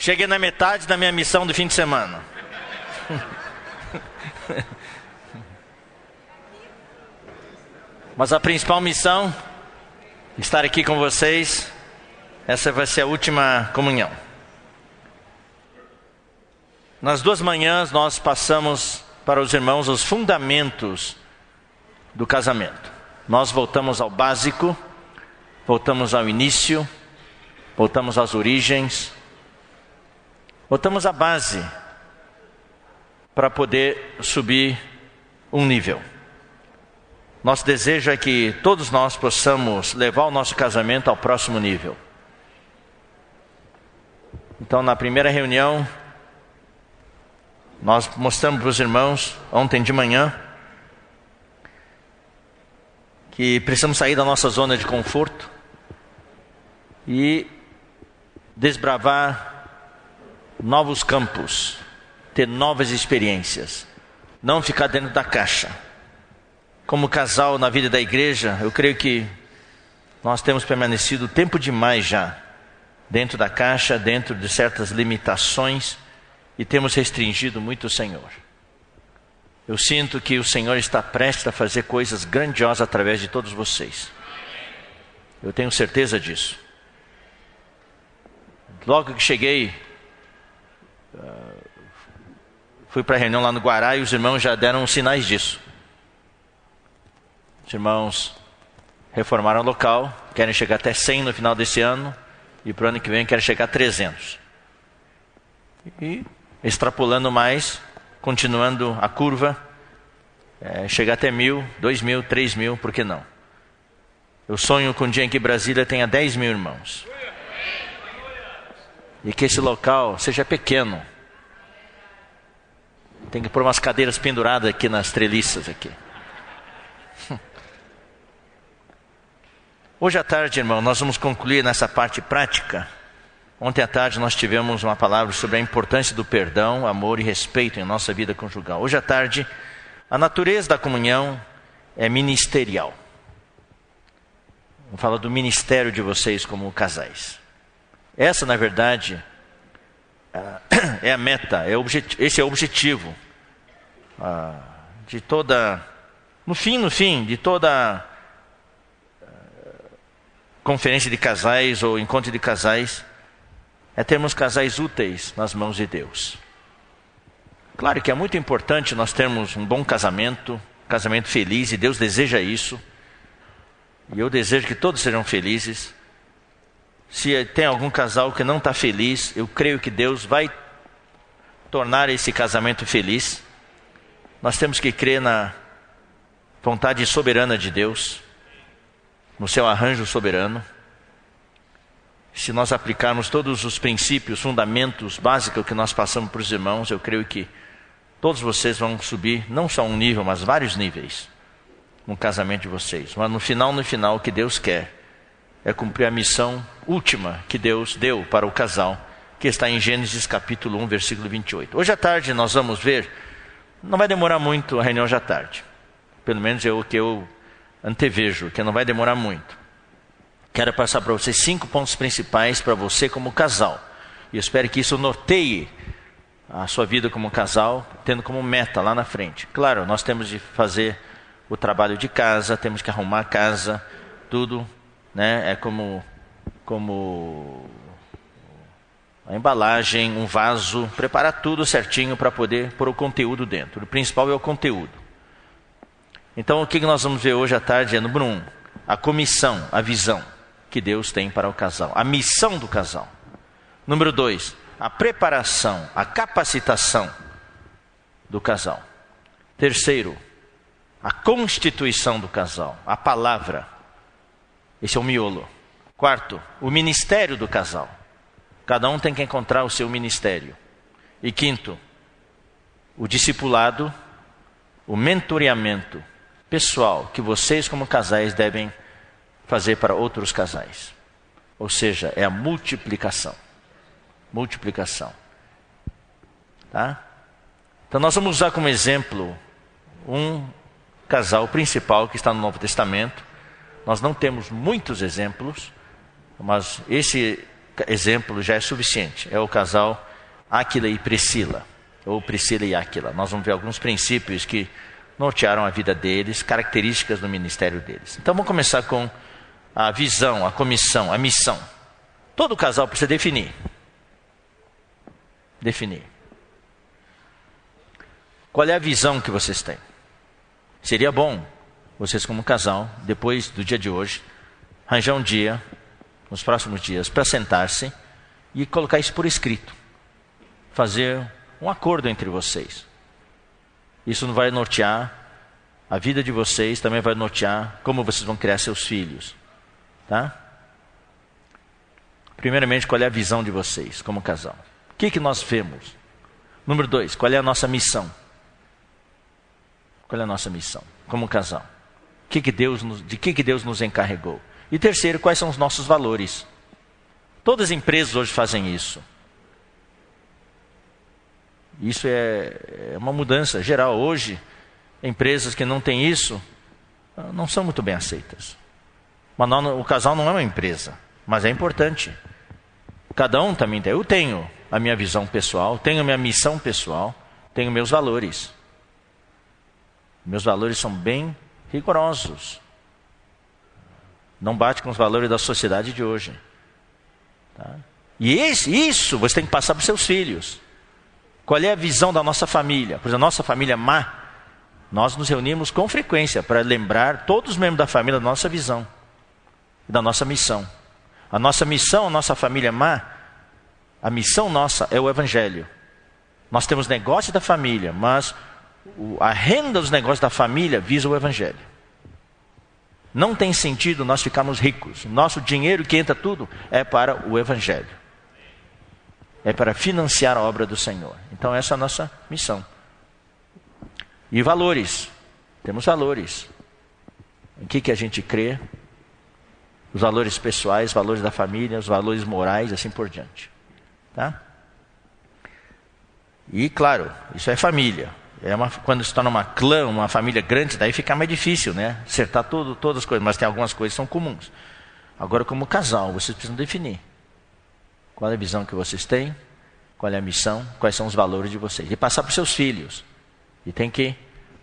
Cheguei na metade da minha missão do fim de semana. Mas a principal missão, estar aqui com vocês. Essa vai ser a última comunhão. Nas 2 manhãs nós passamos para os irmãos os fundamentos do casamento. Nós voltamos ao básico, voltamos ao início, voltamos às origens, voltamos à base para poder subir um nível. Nosso desejo é que todos nós possamos levar o nosso casamento ao próximo nível. Então, na primeira reunião, nós mostramos para os irmãos, ontem de manhã, que precisamos sair da nossa zona de conforto e desbravar novos campos, ter novas experiências, não ficar dentro da caixa. Como casal na vida da igreja, eu creio que nós temos permanecido tempo demais já dentro da caixa, dentro de certas limitações, e temos restringido muito o Senhor. Eu sinto que o Senhor está prestes a fazer coisas grandiosas através de todos vocês. Eu tenho certeza disso. Logo que cheguei, fui para a reunião lá no Guará e os irmãos já deram sinais disso. Os irmãos reformaram o local, querem chegar até 100 no final desse ano, e para o ano que vem querem chegar a 300. E extrapolando mais, continuando a curva, chegar até 1.000, 2.000, 3.000, por que não? Eu sonho que um dia aqui em Brasília tenha 10.000 irmãos. E que esse local seja pequeno. Tem que pôr umas cadeiras penduradas aqui nas treliças aqui. Hoje à tarde, irmão, nós vamos concluir nessa parte prática. Ontem à tarde nós tivemos uma palavra sobre a importância do perdão, amor e respeito em nossa vida conjugal. Hoje à tarde, a natureza da comunhão é ministerial. Vamos falar do ministério de vocês como casais. Essa, na verdade, é a meta, esse é o objetivo de toda, no fim, de toda conferência de casais ou encontro de casais, é termos casais úteis nas mãos de Deus. Claro que é muito importante nós termos um bom casamento feliz, e Deus deseja isso. E eu desejo que todos sejam felizes. Se tem algum casal que não está feliz, eu creio que Deus vai tornar esse casamento feliz. Nós temos que crer na vontade soberana de Deus, no seu arranjo soberano. Se nós aplicarmos todos os princípios, fundamentos básicos que nós passamos para os irmãos, eu creio que todos vocês vão subir, não só um nível, mas vários níveis no casamento de vocês. Mas no final, o que Deus quer é cumprir a missão última que Deus deu para o casal, que está em Gênesis capítulo 1, versículo 28. Hoje à tarde nós vamos ver, não vai demorar muito a reunião hoje à tarde. Pelo menos o que eu antevejo, que não vai demorar muito. Quero passar para vocês 5 pontos principais para você como casal. E eu espero que isso norteie a sua vida como casal, tendo como meta lá na frente. Claro, nós temos de fazer o trabalho de casa, temos que arrumar a casa, tudo, né? É como a embalagem, um vaso, preparar tudo certinho para poder pôr o conteúdo dentro. O principal é o conteúdo. Então, o que nós vamos ver hoje à tarde é, número 1, a comissão, a visão que Deus tem para o casal, a missão do casal. Número 2, a preparação, a capacitação do casal. Terceiro, a constituição do casal, a palavra. Esse é o miolo. Quarto, o ministério do casal. Cada um tem que encontrar o seu ministério. E quinto, o discipulado, o mentoreamento pessoal que vocês como casais devem fazer para outros casais. Ou seja, é a multiplicação. Multiplicação. Tá? Então nós vamos usar como exemplo um casal principal que está no Novo Testamento. Nós não temos muitos exemplos, mas esse exemplo já é suficiente. É o casal Áquila e Priscila, ou Priscila e Áquila. Nós vamos ver alguns princípios que nortearam a vida deles, características do ministério deles. Então vamos começar com a visão, a comissão, a missão. Todo casal precisa definir. Qual é a visão que vocês têm? Seria bom vocês como casal, depois do dia de hoje, arranjar um dia, nos próximos dias, para sentar-se e colocar isso por escrito. Fazer um acordo entre vocês. Isso não vai nortear a vida de vocês, também vai nortear como vocês vão criar seus filhos. Tá? Primeiramente, qual é a visão de vocês como casal? O que nós vemos? Número 2, qual é a nossa missão? Qual é a nossa missão como casal? De que Deus nos encarregou? E terceiro, quais são os nossos valores? Todas as empresas hoje fazem isso. Isso é uma mudança geral. Hoje, empresas que não têm isso, não são muito bem aceitas. Mas o casal não é uma empresa, mas é importante. Cada um também tem. Eu tenho a minha visão pessoal, tenho a minha missão pessoal, tenho meus valores. Meus valores são bem rigorosos. Não bate com os valores da sociedade de hoje. Tá? E isso você tem que passar para os seus filhos. Qual é a visão da nossa família? Por exemplo, a nossa família má, nós nos reunimos com frequência para lembrar todos os membros da família da nossa visão, da nossa missão. A nossa missão, a nossa família má, a missão nossa é o Evangelho. Nós temos negócio da família, mas a renda dos negócios da família visa o Evangelho. Não tem sentido nós ficarmos ricos. Nosso dinheiro que entra tudo é para o Evangelho. É para financiar a obra do Senhor. Então essa é a nossa missão. E valores. Temos valores. Em que a gente crê? Os valores pessoais, os valores da família, os valores morais, assim por diante. Tá? E claro, isso é família. Quando se torna uma clã, uma família grande, daí fica mais difícil, né? Acertar todas as coisas, mas tem algumas coisas que são comuns. Agora, como casal, vocês precisam definir. Qual é a visão que vocês têm? Qual é a missão? Quais são os valores de vocês? E passar para os seus filhos. E tem que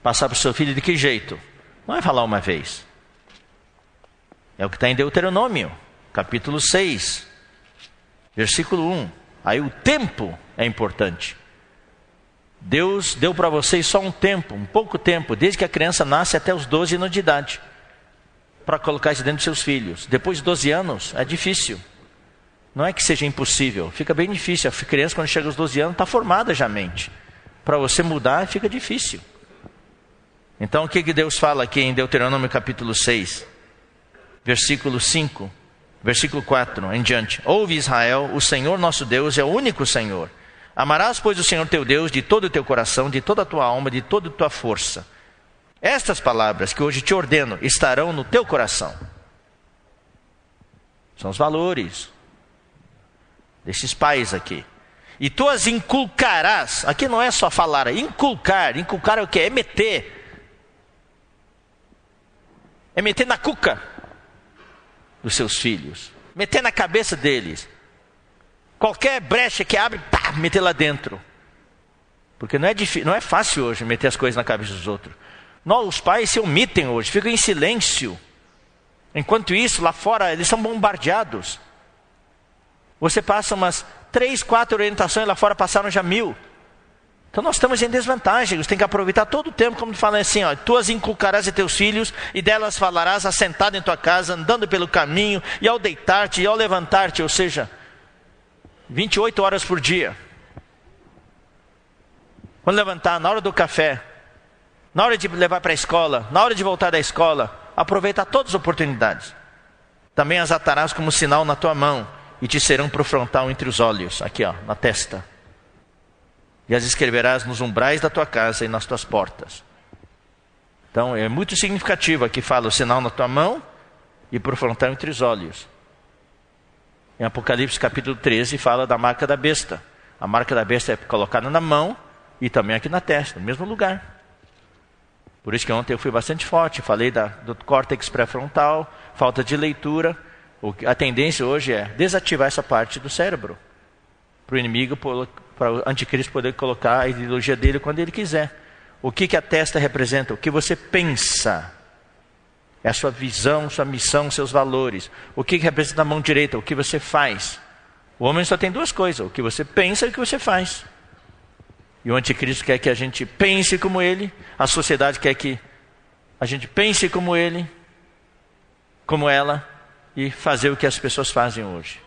passar para o seu filho de que jeito? Não é falar uma vez. É o que está em Deuteronômio, capítulo 6, versículo 1. Aí o tempo é importante. Deus deu para vocês só um tempo, um pouco tempo, desde que a criança nasce até os 12 anos de idade, para colocar isso dentro dos seus filhos. Depois de 12 anos, é difícil. Não é que seja impossível, fica bem difícil. A criança, quando chega aos 12 anos, está formada já a mente. Para você mudar, fica difícil. Então, o que Deus fala aqui em Deuteronômio capítulo 6, versículo 5, versículo 4 em diante? Ouve, Israel, o Senhor nosso Deus é o único Senhor. Amarás, pois, o Senhor teu Deus de todo o teu coração, de toda a tua alma, de toda a tua força. Estas palavras que hoje te ordeno estarão no teu coração. São os valores desses pais aqui. E tu as inculcarás. Aqui não é só falar, é inculcar. Inculcar é o quê? É meter. É meter na cuca dos seus filhos. Meter na cabeça deles. Qualquer brecha que abre, pá, meter lá dentro. Porque não é fácil hoje meter as coisas na cabeça dos outros. Os pais se omitem hoje, ficam em silêncio. Enquanto isso, lá fora, eles são bombardeados. Você passa umas 3, 4 orientações, lá fora passaram já 1000. Então nós estamos em desvantagem. Você tem que aproveitar todo o tempo, como fala assim, ó, tu as inculcarás a teus filhos, e delas falarás assentado em tua casa, andando pelo caminho, e ao deitar-te, e ao levantar-te, ou seja, 28 horas por dia. Quando levantar, na hora do café, na hora de levar para a escola, na hora de voltar da escola, aproveita todas as oportunidades. Também as atarás como sinal na tua mão, e te serão por frontal entre os olhos, aqui ó, na testa. E as escreverás nos umbrais da tua casa e nas tuas portas. Então é muito significativo aqui, fala o sinal na tua mão e por frontal entre os olhos. Em Apocalipse capítulo 13 fala da marca da besta. A marca da besta é colocada na mão e também aqui na testa, no mesmo lugar. Por isso que ontem eu fui bastante forte, falei do córtex pré-frontal, falta de leitura, A tendência hoje é desativar essa parte do cérebro, para o inimigo, para o anticristo poder colocar a ideologia dele quando ele quiser. O que a testa representa? O que você pensa. É a sua visão, sua missão, seus valores. O que representa a mão direita? O que você faz. O homem só tem duas coisas: o que você pensa e o que você faz. E o anticristo quer que a gente pense como ele. A sociedade quer que a gente pense como ele, como ela, e fazer o que as pessoas fazem hoje.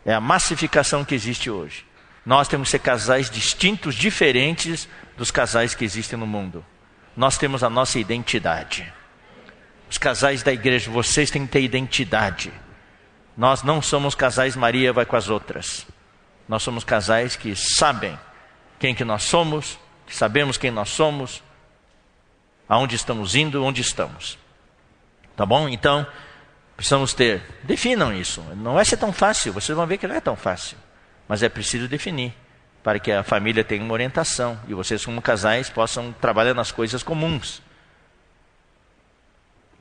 É a massificação que existe hoje. Nós temos que ser casais distintos, diferentes dos casais que existem no mundo. Nós temos a nossa identidade. Os casais da igreja, vocês têm que ter identidade. Nós não somos casais Maria vai com as outras. Nós somos casais que sabem quem que nós somos, que sabemos quem nós somos, aonde estamos indo, onde estamos. Tá bom? Então, precisamos ter. Definam isso. Não vai ser tão fácil, vocês vão ver que não é tão fácil. Mas é preciso definir, para que a família tenha uma orientação e vocês como casais possam trabalhar nas coisas comuns.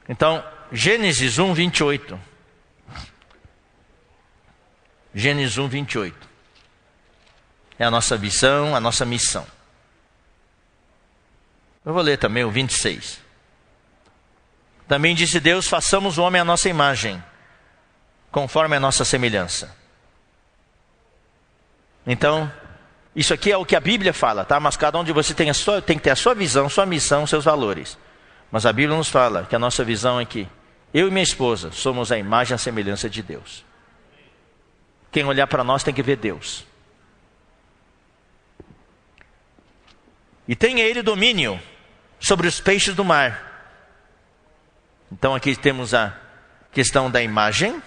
Então, Gênesis 1, 28. Gênesis 1, 28. É a nossa visão, a nossa missão. Eu vou ler também o 26. Também disse Deus: façamos o homem à nossa imagem, conforme a nossa semelhança. Então, isso aqui é o que a Bíblia fala, tá? Mas cada um de vocês tem que ter a sua visão, sua missão, seus valores. Mas a Bíblia nos fala que a nossa visão é que eu e minha esposa somos a imagem e a semelhança de Deus. Quem olhar para nós tem que ver Deus. E tenha ele domínio sobre os peixes do mar. Então aqui temos a questão da imagem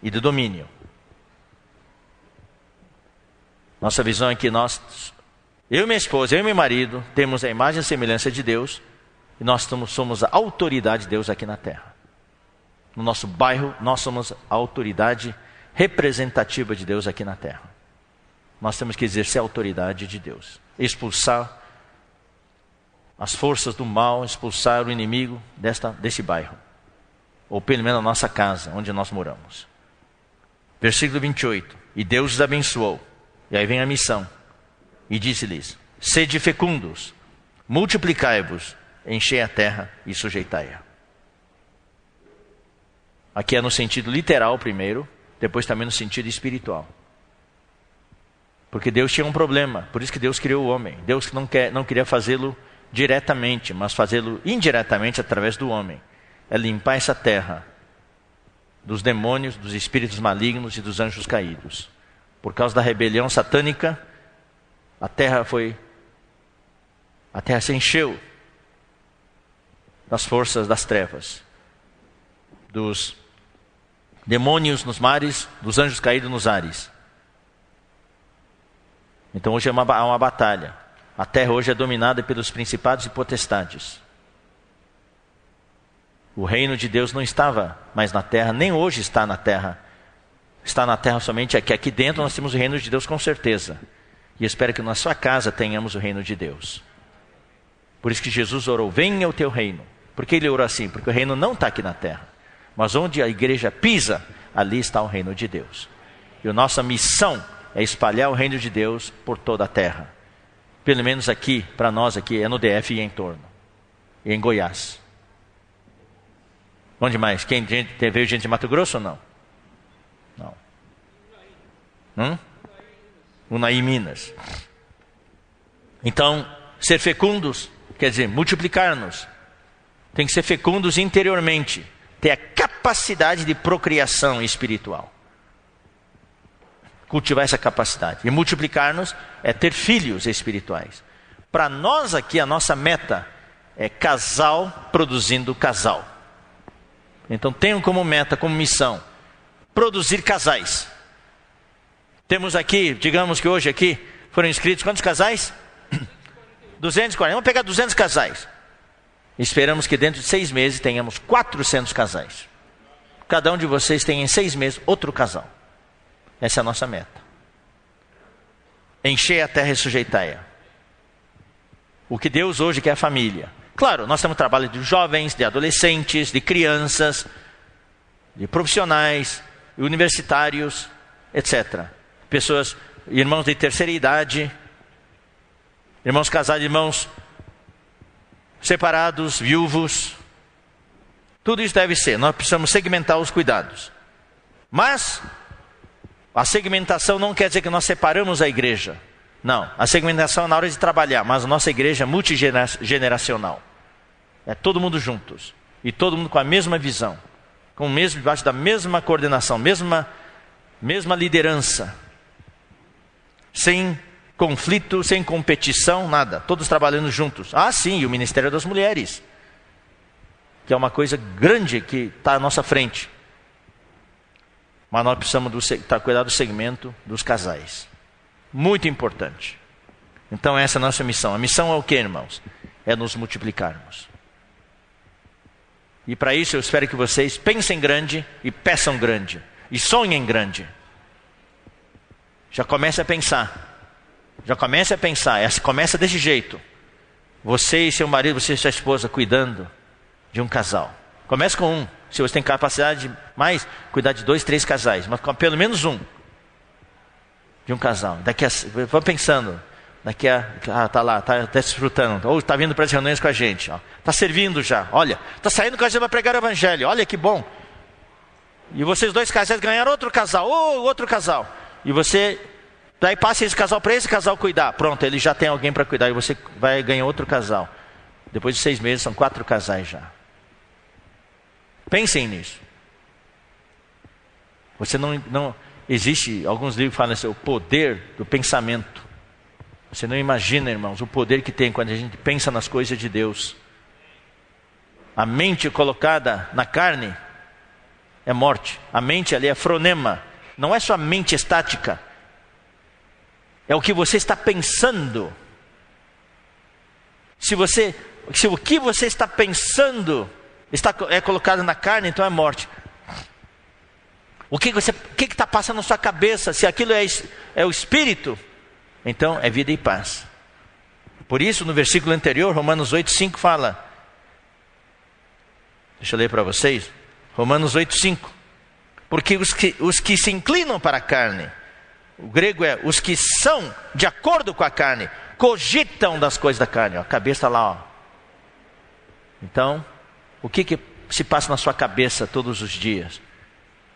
e do domínio. Nossa visão é que eu e minha esposa, eu e meu marido, temos a imagem e a semelhança de Deus, e nós somos a autoridade de Deus aqui na terra. No nosso bairro, nós somos a autoridade representativa de Deus aqui na terra. Nós temos que exercer a autoridade de Deus, expulsar as forças do mal, expulsar o inimigo desse bairro, ou pelo menos a nossa casa, onde nós moramos. Versículo 28. E Deus os abençoou. E aí vem a missão. E disse-lhes: sede fecundos, multiplicai-vos, enchei a terra e sujeitai-a. Aqui é no sentido literal primeiro, depois também no sentido espiritual. Porque Deus tinha um problema, por isso que Deus criou o homem. Deus não queria fazê-lo diretamente, mas fazê-lo indiretamente através do homem. É limpar essa terra dos demônios, dos espíritos malignos e dos anjos caídos. Por causa da rebelião satânica, a terra se encheu das forças das trevas, dos demônios nos mares, dos anjos caídos nos ares. Então hoje há uma batalha. A terra hoje é dominada pelos principados e potestades. O reino de Deus não estava mais na terra, nem hoje está na terra. Está na terra somente aqui. Aqui dentro nós temos o reino de Deus com certeza. E espero que na sua casa tenhamos o reino de Deus. Por isso que Jesus orou: venha o teu reino. Por que ele orou assim? Porque o reino não está aqui na terra. Mas onde a igreja pisa, ali está o reino de Deus. E a nossa missão é espalhar o reino de Deus por toda a terra. Pelo menos aqui, para nós aqui, é no DF e em torno. E em Goiás. Onde mais? Veio gente de Mato Grosso ou não? Não. Unaí, Minas. Então, ser fecundos quer dizer multiplicar-nos. Tem que ser fecundos interiormente. Ter a capacidade de procriação espiritual. Cultivar essa capacidade. E multiplicar-nos é ter filhos espirituais. Para nós aqui, a nossa meta é casal produzindo casal. Então tenham como meta, como missão, produzir casais. Temos aqui, digamos que hoje aqui foram inscritos quantos casais? 240. Vamos pegar 200 casais. Esperamos que dentro de 6 meses tenhamos 400 casais. Cada um de vocês tem em 6 meses outro casal. Essa é a nossa meta. Encher a terra e sujeitai-a. O que Deus hoje quer é a família. Claro, nós temos trabalho de jovens, de adolescentes, de crianças. de profissionais, universitários, etc. Pessoas, irmãos de terceira idade, irmãos casados, irmãos separados, viúvos. Tudo isso deve ser. Nós precisamos segmentar os cuidados. Mas a segmentação não quer dizer que nós separamos a igreja. Não, a segmentação é na hora de trabalhar, mas a nossa igreja é multigeneracional. É todo mundo juntos. E todo mundo com a mesma visão. Com o mesmo, debaixo da mesma coordenação, mesma liderança. Sem conflito, sem competição, nada. Todos trabalhando juntos. Ah, sim, e o Ministério das Mulheres. Que é uma coisa grande que está à nossa frente. Mas nós precisamos cuidar do segmento dos casais. Muito importante. Então essa é a nossa missão. A missão é o que, irmãos? É nos multiplicarmos. E para isso eu espero que vocês pensem grande e peçam grande. E sonhem grande. Já comece a pensar. Já comece a pensar. Começa desse jeito. Você e seu marido, você e sua esposa cuidando de um casal. Comece com um. Se você tem capacidade de mais, cuidar de 2, 3 casais. Mas com pelo menos um. De um casal. Vou pensando. Está lá, está desfrutando. Ou está vindo para as reuniões com a gente. Está servindo já. Olha, está saindo com a gente para pregar o evangelho. Olha que bom. E vocês 2 casais ganharam outro casal. Outro casal. E você, daí passa esse casal para esse casal cuidar. Pronto, ele já tem alguém para cuidar. E você vai ganhar outro casal. Depois de 6 meses, são 4 casais já. Pensem nisso. Você não existe, alguns livros falam assim, o poder do pensamento. Você não imagina, irmãos, o poder que tem quando a gente pensa nas coisas de Deus. A mente colocada na carne é morte. A mente ali é fronema. Não é só a mente estática. É o que você está pensando. Se o que você está pensando é colocado na carne, então é morte. O que está passando na sua cabeça? Se aquilo é o espírito, então é vida e paz. Por isso, no versículo anterior, Romanos 8:5 fala. Deixa eu ler para vocês. Romanos 8:5. Porque os que se inclinam para a carne, o grego é os que são de acordo com a carne, cogitam das coisas da carne. A cabeça está lá. Então, o que se passa na sua cabeça todos os dias?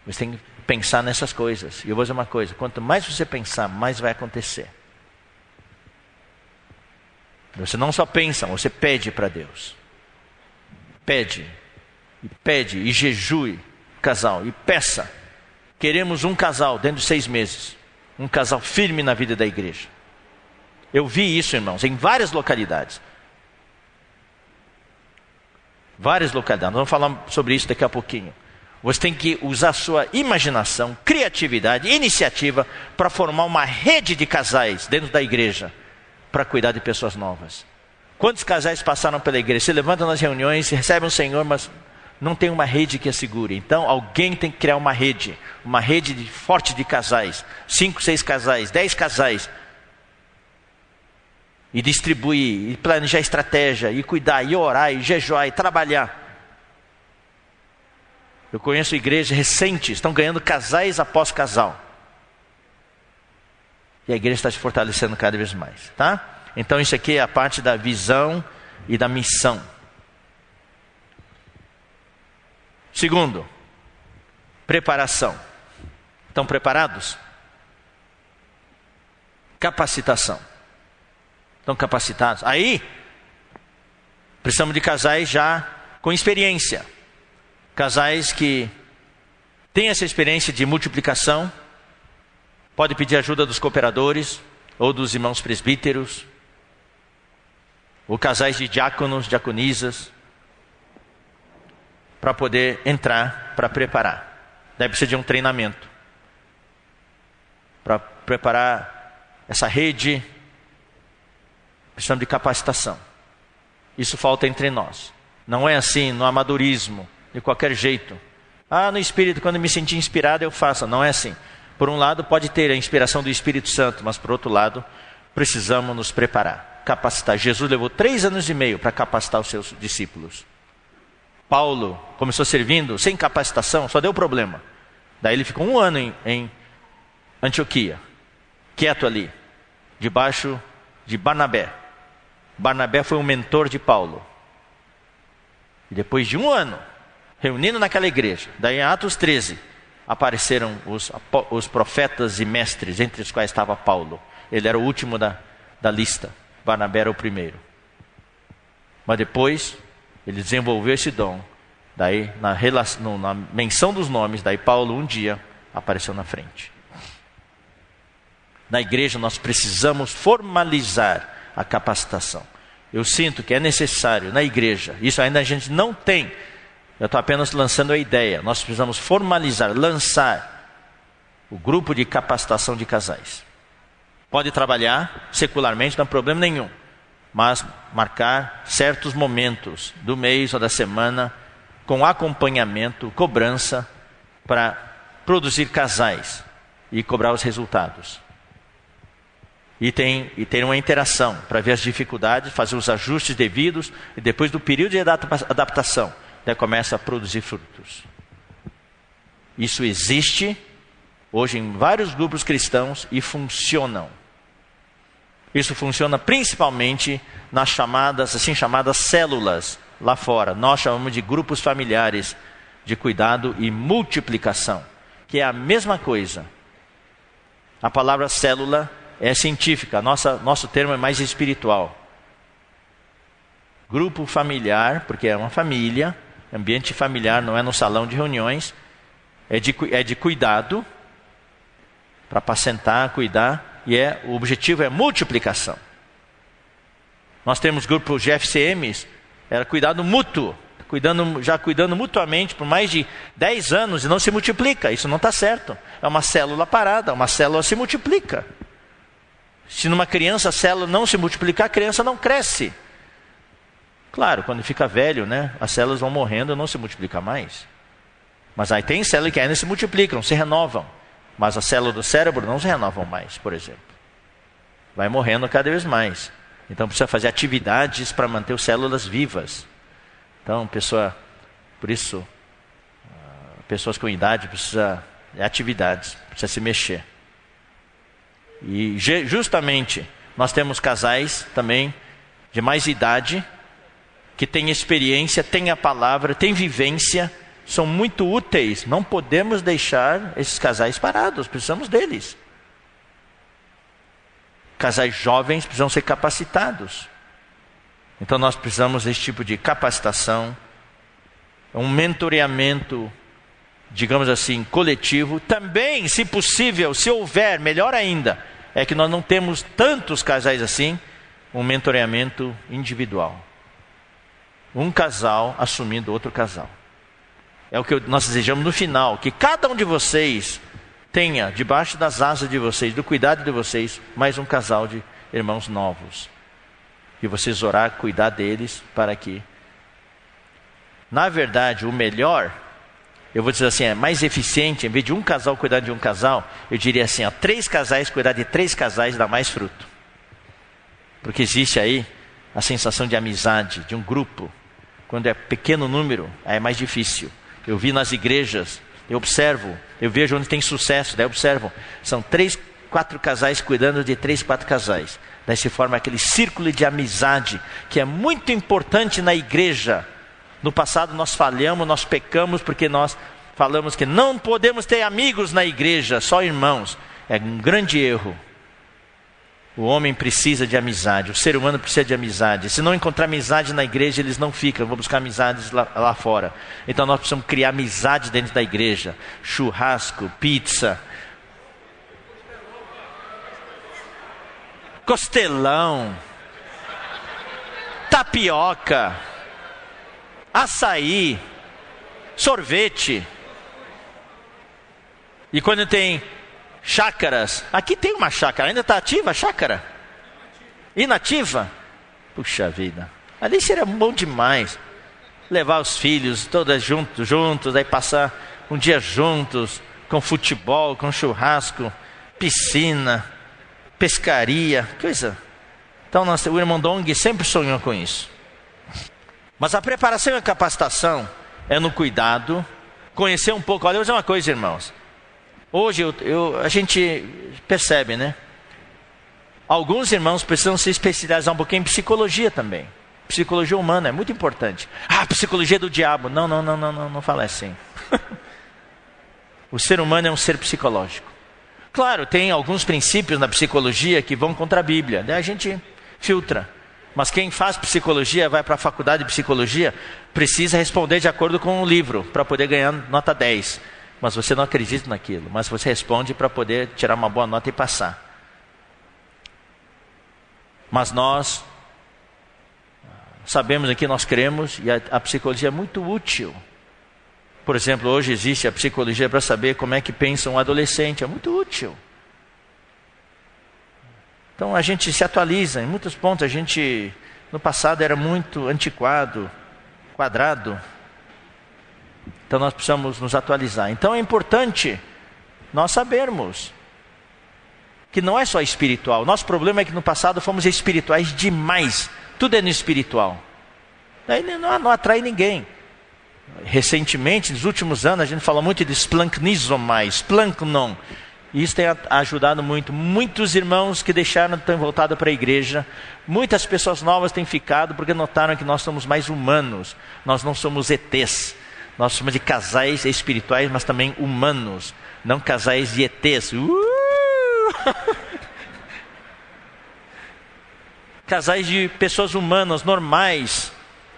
Você tem que pensar nessas coisas. E eu vou dizer uma coisa: quanto mais você pensar, mais vai acontecer. Você não só pensa, você pede para Deus. Pede e jejue, casal, e peça. Queremos um casal dentro de 6 meses. Um casal firme na vida da igreja. Eu vi isso, irmãos, em várias localidades. Várias localidades. Nós vamos falar sobre isso daqui a pouquinho. Você tem que usar sua imaginação, criatividade, iniciativa para formar uma rede de casais dentro da igreja para cuidar de pessoas novas. Quantos casais passaram pela igreja? Se levantam nas reuniões, recebem o Senhor, mas não tem uma rede que assegure. Então alguém tem que criar uma rede forte de casais, 5, 6 casais, 10 casais, e distribuir, e planejar estratégia, e cuidar, e orar, e jejuar, e trabalhar. Eu conheço igrejas recentes, estão ganhando casais após casal. E a igreja está se fortalecendo cada vez mais, tá? Então isso aqui é a parte da visão e da missão. Segundo, preparação. Estão preparados? Capacitação. Estão capacitados? Aí, precisamos de casais já com experiência. Casais que têm essa experiência de multiplicação. Pode pedir ajuda dos cooperadores ou dos irmãos presbíteros. Ou casais de diáconos, diaconisas. Para poder entrar, para preparar. Deve precisar de um treinamento. Para preparar essa rede, precisamos de capacitação. Isso falta entre nós. Não é assim, no amadorismo, de qualquer jeito. No Espírito, quando me sentir inspirado, eu faço. Não é assim. Por um lado, pode ter a inspiração do Espírito Santo, mas por outro lado, precisamos nos preparar, capacitar. Jesus levou 3 anos e meio para capacitar os seus discípulos. Paulo começou servindo sem capacitação, só deu problema. Daí ele ficou 1 ano em Antioquia, quieto ali, debaixo de Barnabé. Barnabé foi um mentor de Paulo. E depois de 1 ano, reunindo naquela igreja, daí em Atos 13, apareceram os profetas e mestres, entre os quais estava Paulo. Ele era o último da lista, Barnabé era o primeiro. Mas depois, ele desenvolveu esse dom. Daí, na menção dos nomes, daí Paulo um dia apareceu na frente. Na igreja nós precisamos formalizar a capacitação. Eu sinto que é necessário na igreja, isso ainda a gente não tem. Eu estou apenas lançando a ideia. Nós precisamos formalizar, lançar o grupo de capacitação de casais. Pode trabalhar secularmente, não há problema nenhum. Mas marcar certos momentos do mês ou da semana com acompanhamento, cobrança, para produzir casais e cobrar os resultados. E ter uma interação para ver as dificuldades, fazer os ajustes devidos e depois do período de adaptação, daí começa a produzir frutos. Isso existe hoje em vários grupos cristãos e funcionam. Isso funciona principalmente nas assim chamadas células lá fora. Nós chamamos de grupos familiares de cuidado e multiplicação, que é a mesma coisa. A palavra célula é científica, nosso termo é mais espiritual. Grupo familiar, porque é uma família, ambiente familiar não é no salão de reuniões, é de cuidado, para apacentar, cuidar, e o objetivo é multiplicação. Nós temos grupos GFCMs, era cuidado mútuo, cuidando mutuamente por mais de 10 anos e não se multiplica, isso não está certo. É uma célula parada, uma célula se multiplica. Se numa criança a célula não se multiplicar, a criança não cresce. Claro, quando fica velho, né, as células vão morrendo e não se multiplicam mais. Mas aí tem células que ainda se multiplicam, se renovam. Mas as células do cérebro não se renovam mais, por exemplo. Vai morrendo cada vez mais. Então precisa fazer atividades para manter as células vivas. Então, por isso, pessoas com idade precisam de atividades, precisa se mexer. E justamente, nós temos casais também de mais idade, que têm experiência, têm a palavra, têm vivência, são muito úteis. Não podemos deixar esses casais parados, precisamos deles. Casais jovens precisam ser capacitados. Então nós precisamos desse tipo de capacitação, um mentoreamento, digamos assim, coletivo. Também, se possível, se houver, melhor ainda, é que nós não temos tantos casais assim, um mentoreamento individual. Um casal assumindo outro casal. É o que nós desejamos no final, que cada um de vocês tenha, debaixo das asas de vocês, do cuidado de vocês, mais um casal de irmãos novos. E vocês orar, cuidar deles, para que, na verdade, o melhor, eu vou dizer assim, é mais eficiente, em vez de um casal cuidar de um casal, eu diria assim, 3 casais cuidar de 3 casais dá mais fruto. Porque existe aí a sensação de amizade, de um grupo. Quando é pequeno número, é mais difícil. Eu vi nas igrejas, eu observo, eu vejo onde tem sucesso, daí eu observo, são 3, 4 casais cuidando de 3, 4 casais. Daí se forma aquele círculo de amizade, que é muito importante na igreja. No passado nós falhamos, nós pecamos, porque nós falamos que não podemos ter amigos na igreja, só irmãos. É um grande erro. O homem precisa de amizade, o ser humano precisa de amizade. Se não encontrar amizade na igreja, eles não ficam, vão buscar amizades lá fora. Então nós precisamos criar amizade dentro da igreja. Churrasco, pizza, costelão, tapioca, açaí, sorvete. E quando tem chácaras, aqui tem uma chácara, ainda está ativa a chácara? Inativa? Puxa vida, ali seria bom demais. Levar os filhos todas juntos, aí passar um dia juntos, com futebol, com churrasco, piscina, pescaria, coisa. Então o irmão Dong sempre sonhou com isso. Mas a preparação e a capacitação é no cuidado, conhecer um pouco. Olha, eu vou dizer uma coisa, irmãos. Hoje a gente percebe, né? Alguns irmãos precisam se especializar um pouquinho em psicologia também. Psicologia humana é muito importante. Psicologia do diabo. Não fala assim. O ser humano é um ser psicológico. Claro, tem alguns princípios na psicologia que vão contra a Bíblia. Daí a gente filtra. Mas quem faz psicologia, vai para a faculdade de psicologia, precisa responder de acordo com o livro, para poder ganhar nota 10. Mas você não acredita naquilo. Mas você responde para poder tirar uma boa nota e passar. Mas nós sabemos em que nós cremos e a psicologia é muito útil. Por exemplo, hoje existe a psicologia para saber como é que pensa um adolescente. É muito útil. Então a gente se atualiza. Em muitos pontos a gente, no passado, era muito antiquado, quadrado. Então nós precisamos nos atualizar. Então é importante nós sabermos que não é só espiritual. Nosso problema é que no passado fomos espirituais demais. Tudo é no espiritual. Daí não atrai ninguém. Recentemente, nos últimos anos, a gente fala muito de Splanknon. E isso tem ajudado muito. Muitos irmãos que deixaram, têm voltado para a igreja. Muitas pessoas novas têm ficado porque notaram que nós somos mais humanos. Nós não somos ETs. Nós somos de casais espirituais, mas também humanos. Não casais de ETs. Casais de pessoas humanas, normais.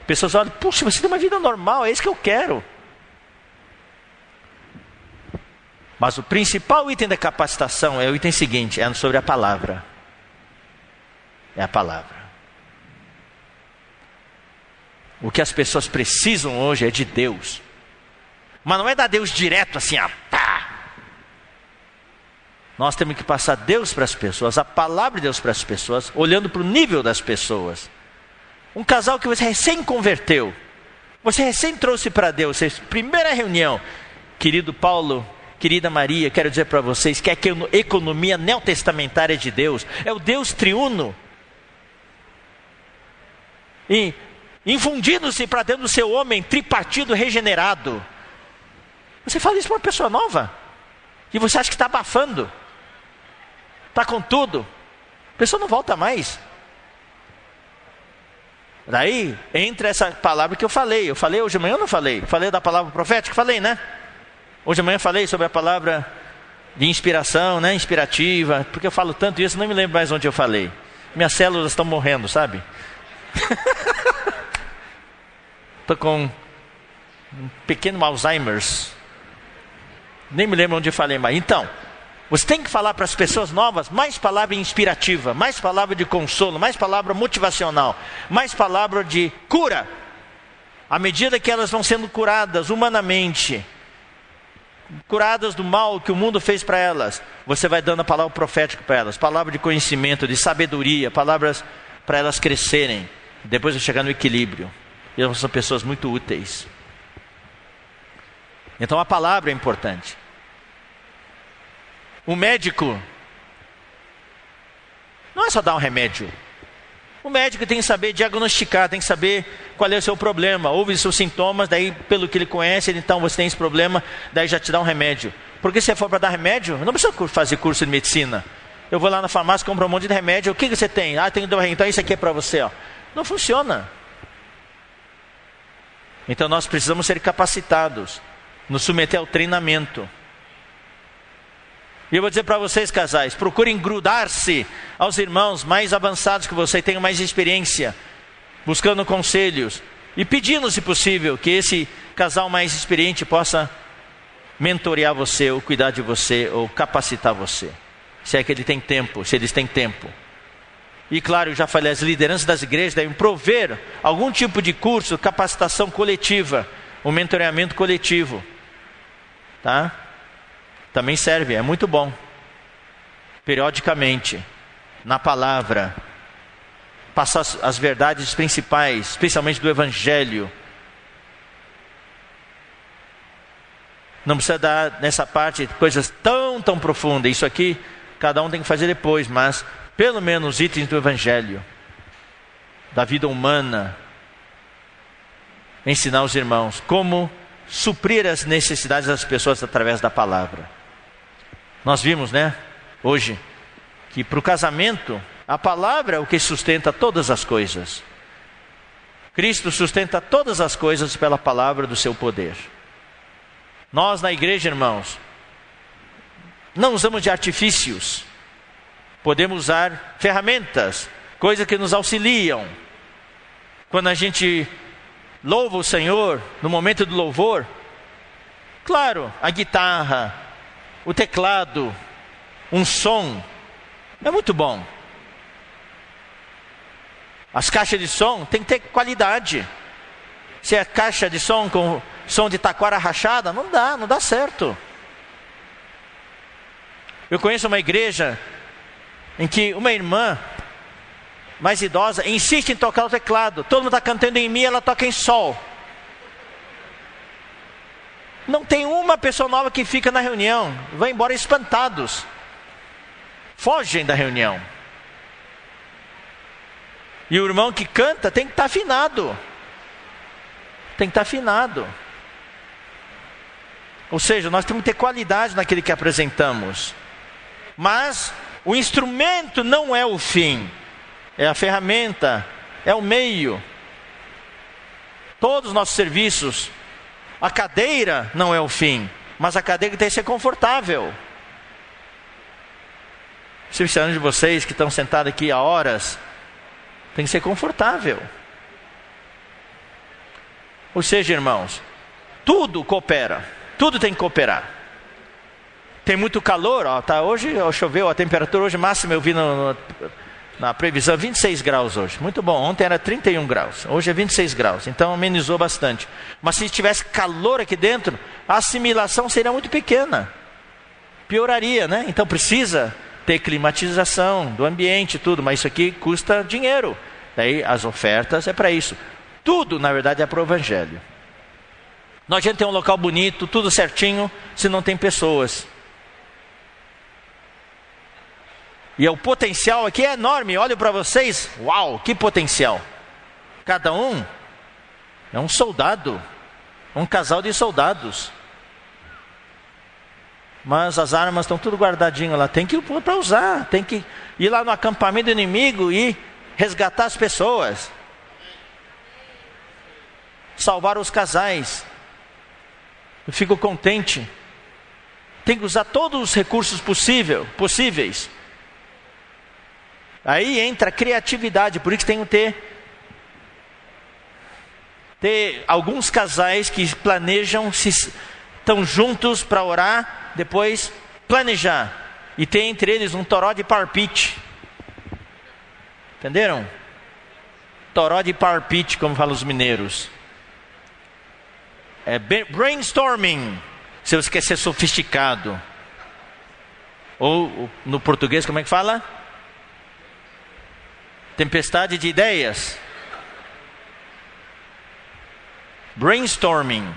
Pessoas olham, puxa, você tem uma vida normal, é isso que eu quero. Mas o principal item da capacitação é o item seguinte, é sobre a palavra. É a palavra. O que as pessoas precisam hoje é de Deus. Mas não é dar Deus direto assim, pá. Nós temos que passar Deus para as pessoas, a palavra de Deus para as pessoas, olhando para o nível das pessoas. Um casal que você recém converteu, você recém trouxe para Deus, primeira reunião. Querido Paulo, querida Maria, quero dizer para vocês que a economia neotestamentária de Deus é o Deus triuno. E infundindo-se para dentro do seu homem tripartido regenerado. Você fala isso para uma pessoa nova e você acha que está abafando, está com tudo, a pessoa não volta mais. Daí entra essa palavra que eu falei hoje de manhã ou não falei? Falei da palavra profética? Falei, né? Hoje de manhã falei sobre a palavra de inspiração, né? Inspirativa, porque eu falo tanto isso, não me lembro mais onde eu falei. Minhas células estão morrendo, sabe? Estou com um pequeno Alzheimer's. Nem me lembro onde eu falei mais. Então, você tem que falar para as pessoas novas mais palavra inspirativa, mais palavra de consolo, mais palavra motivacional, mais palavra de cura. À medida que elas vão sendo curadas humanamente, curadas do mal que o mundo fez para elas, você vai dando a palavra profética para elas, palavra de conhecimento, de sabedoria, palavras para elas crescerem, depois de chegar no equilíbrio. E elas são pessoas muito úteis. Então a palavra é importante. O médico não é só dar um remédio. O médico tem que saber diagnosticar, tem que saber qual é o seu problema, ouve os seus sintomas, daí pelo que ele conhece, então você tem esse problema, daí já te dá um remédio. Porque se for para dar remédio, não precisa fazer curso de medicina. Eu vou lá na farmácia, compro um monte de remédio, o que você tem? Então isso aqui é para você. Não funciona. Então nós precisamos ser capacitados, nos submeter ao treinamento. E eu vou dizer para vocês, casais, procurem grudar-se aos irmãos mais avançados que você, tenham mais experiência, buscando conselhos e pedindo, se possível, que esse casal mais experiente possa mentorear você, ou cuidar de você, ou capacitar você, se é que ele tem tempo, se eles têm tempo. E claro, eu já falei, as lideranças das igrejas devem prover algum tipo de curso, capacitação coletiva, um mentoreamento coletivo, tá? Também serve, é muito bom. Periodicamente, na palavra, passar as verdades principais, especialmente do Evangelho. Não precisa dar nessa parte coisas tão profundas. Isso aqui, cada um tem que fazer depois, mas pelo menos itens do Evangelho, da vida humana, ensinar os irmãos como suprir as necessidades das pessoas através da palavra. Nós vimos, hoje, que para o casamento, a palavra é o que sustenta todas as coisas. Cristo sustenta todas as coisas pela palavra do seu poder. Nós na igreja, irmãos, não usamos de artifícios. Podemos usar ferramentas, coisas que nos auxiliam. Quando a gente louva o Senhor, no momento do louvor, claro, a guitarra, o teclado, um som, é muito bom. As caixas de som tem que ter qualidade. Se é caixa de som com som de taquara rachada, não dá certo. Eu conheço uma igreja em que uma irmã mais idosa insiste em tocar o teclado. Todo mundo está cantando em mi, ela toca em sol. Não tem uma pessoa nova que fica na reunião. Vai embora espantados. Fogem da reunião. E o irmão que canta tem que estar afinado. Tem que estar afinado. Ou seja, nós temos que ter qualidade naquilo que apresentamos. Mas o instrumento não é o fim. É a ferramenta, é o meio. Todos os nossos serviços, a cadeira não é o fim, mas a cadeira tem que ser confortável. Os cristianos de vocês que estão sentados aqui há horas, tem que ser confortável. Ou seja, irmãos, tudo coopera, tudo tem que cooperar. Tem muito calor, hoje choveu, a temperatura hoje máxima eu vi na previsão 26 graus hoje, muito bom. Ontem era 31 graus, hoje é 26 graus, então amenizou bastante. Mas se tivesse calor aqui dentro, a assimilação seria muito pequena, pioraria, Então precisa ter climatização do ambiente e tudo, mas isso aqui custa dinheiro. Daí as ofertas é para isso. Tudo, na verdade, é para o Evangelho. Não adianta ter um local bonito, tudo certinho, se não tem pessoas. E o potencial aqui é enorme. Olho para vocês, uau, que potencial. Cada um é um soldado, um casal de soldados. Mas as armas estão tudo guardadinho lá. Tem que ir para usar, tem que ir lá no acampamento do inimigo e resgatar as pessoas. Salvar os casais. Eu fico contente. Tem que usar todos os recursos possíveis. Aí entra a criatividade, por isso tem que ter alguns casais que planejam, estão juntos para orar, depois planejar. E tem entre eles um toró de parpite. Entenderam? Toró de parpite, como falam os mineiros. É brainstorming, se você quer ser sofisticado. Ou no português, como é que fala? Tempestade de ideias. Brainstorming.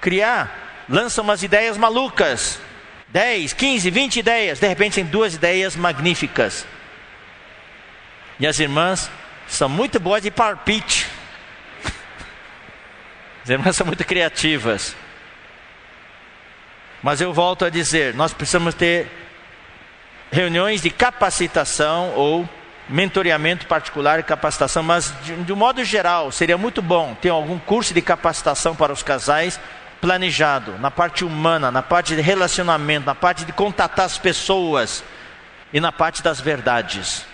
Criar, lança umas ideias malucas. 10, 15, 20 ideias. De repente tem 2 ideias magníficas. E as irmãs são muito boas de parpite. As irmãs são muito criativas. Mas eu volto a dizer, nós precisamos ter reuniões de capacitação ou mentoreamento particular e capacitação, mas de um modo geral, seria muito bom ter algum curso de capacitação para os casais planejado, na parte humana, na parte de relacionamento, na parte de contatar as pessoas e na parte das verdades.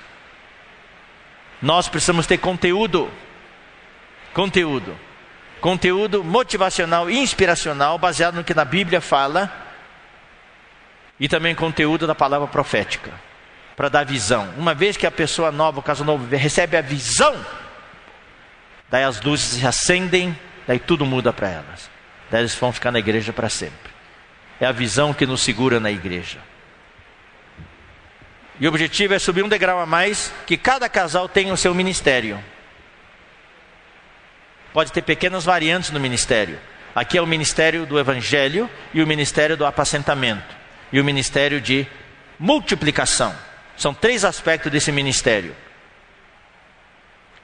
Nós precisamos ter conteúdo motivacional e inspiracional, baseado no que na Bíblia fala, e também conteúdo da palavra profética, para dar visão. Uma vez que a pessoa nova, o caso novo, recebe a visão, daí as luzes se acendem, daí tudo muda para elas. Daí eles vão ficar na igreja para sempre. É a visão que nos segura na igreja. E o objetivo é subir um degrau a mais, que cada casal tenha o seu ministério. Pode ter pequenas variantes no ministério. Aqui é o ministério do Evangelho e o ministério do apacentamento. E o ministério de multiplicação. São 3 aspectos desse ministério.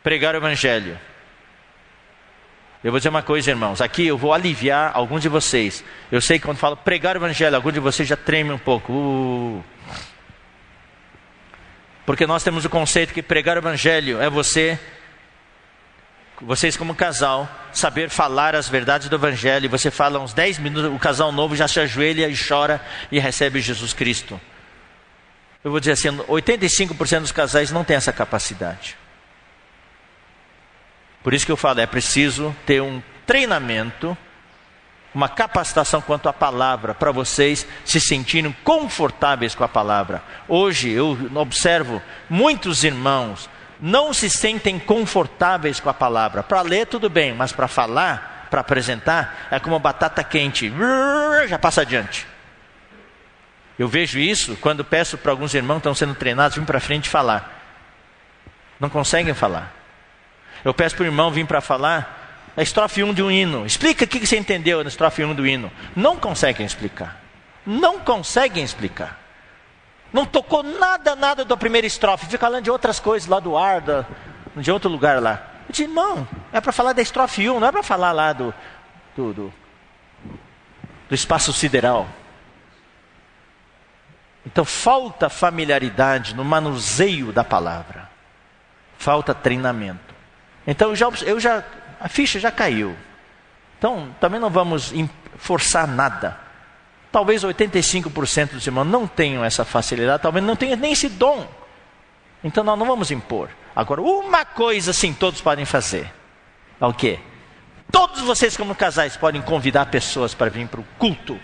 Pregar o Evangelho. Eu vou dizer uma coisa, irmãos. Aqui eu vou aliviar alguns de vocês. Eu sei que quando falo pregar o evangelho, alguns de vocês já tremem um pouco. Porque nós temos o conceito que pregar o evangelho é vocês como casal, saber falar as verdades do evangelho. Você fala uns 10 minutos, o casal novo já se ajoelha e chora e recebe Jesus Cristo. Eu vou dizer assim, 85% dos casais não tem essa capacidade. Por isso que eu falo, é preciso ter um treinamento, uma capacitação quanto à palavra, para vocês se sentirem confortáveis com a palavra. Hoje eu observo muitos irmãos não se sentem confortáveis com a palavra. Para ler tudo bem, mas para falar, para apresentar, é como batata quente, já passa adiante. Eu vejo isso quando peço para alguns irmãos que estão sendo treinados, vir para frente falar. Não conseguem falar. Eu peço para o irmão vir para falar a estrofe 1 de um hino. Explica o que você entendeu na estrofe 1 do hino. Não conseguem explicar. Não conseguem explicar. Não tocou nada da primeira estrofe. Fica falando de outras coisas lá do ar, de outro lugar lá. Eu disse, irmão, é para falar da estrofe 1, não é para falar lá do espaço sideral. Então falta familiaridade no manuseio da palavra. Falta treinamento. Então a ficha já caiu. Então também não vamos forçar nada. Talvez 85% dos irmãos não tenham essa facilidade, talvez não tenham nem esse dom. Então nós não vamos impor. Agora, uma coisa sim todos podem fazer. É o quê? Todos vocês como casais podem convidar pessoas para vir para o culto.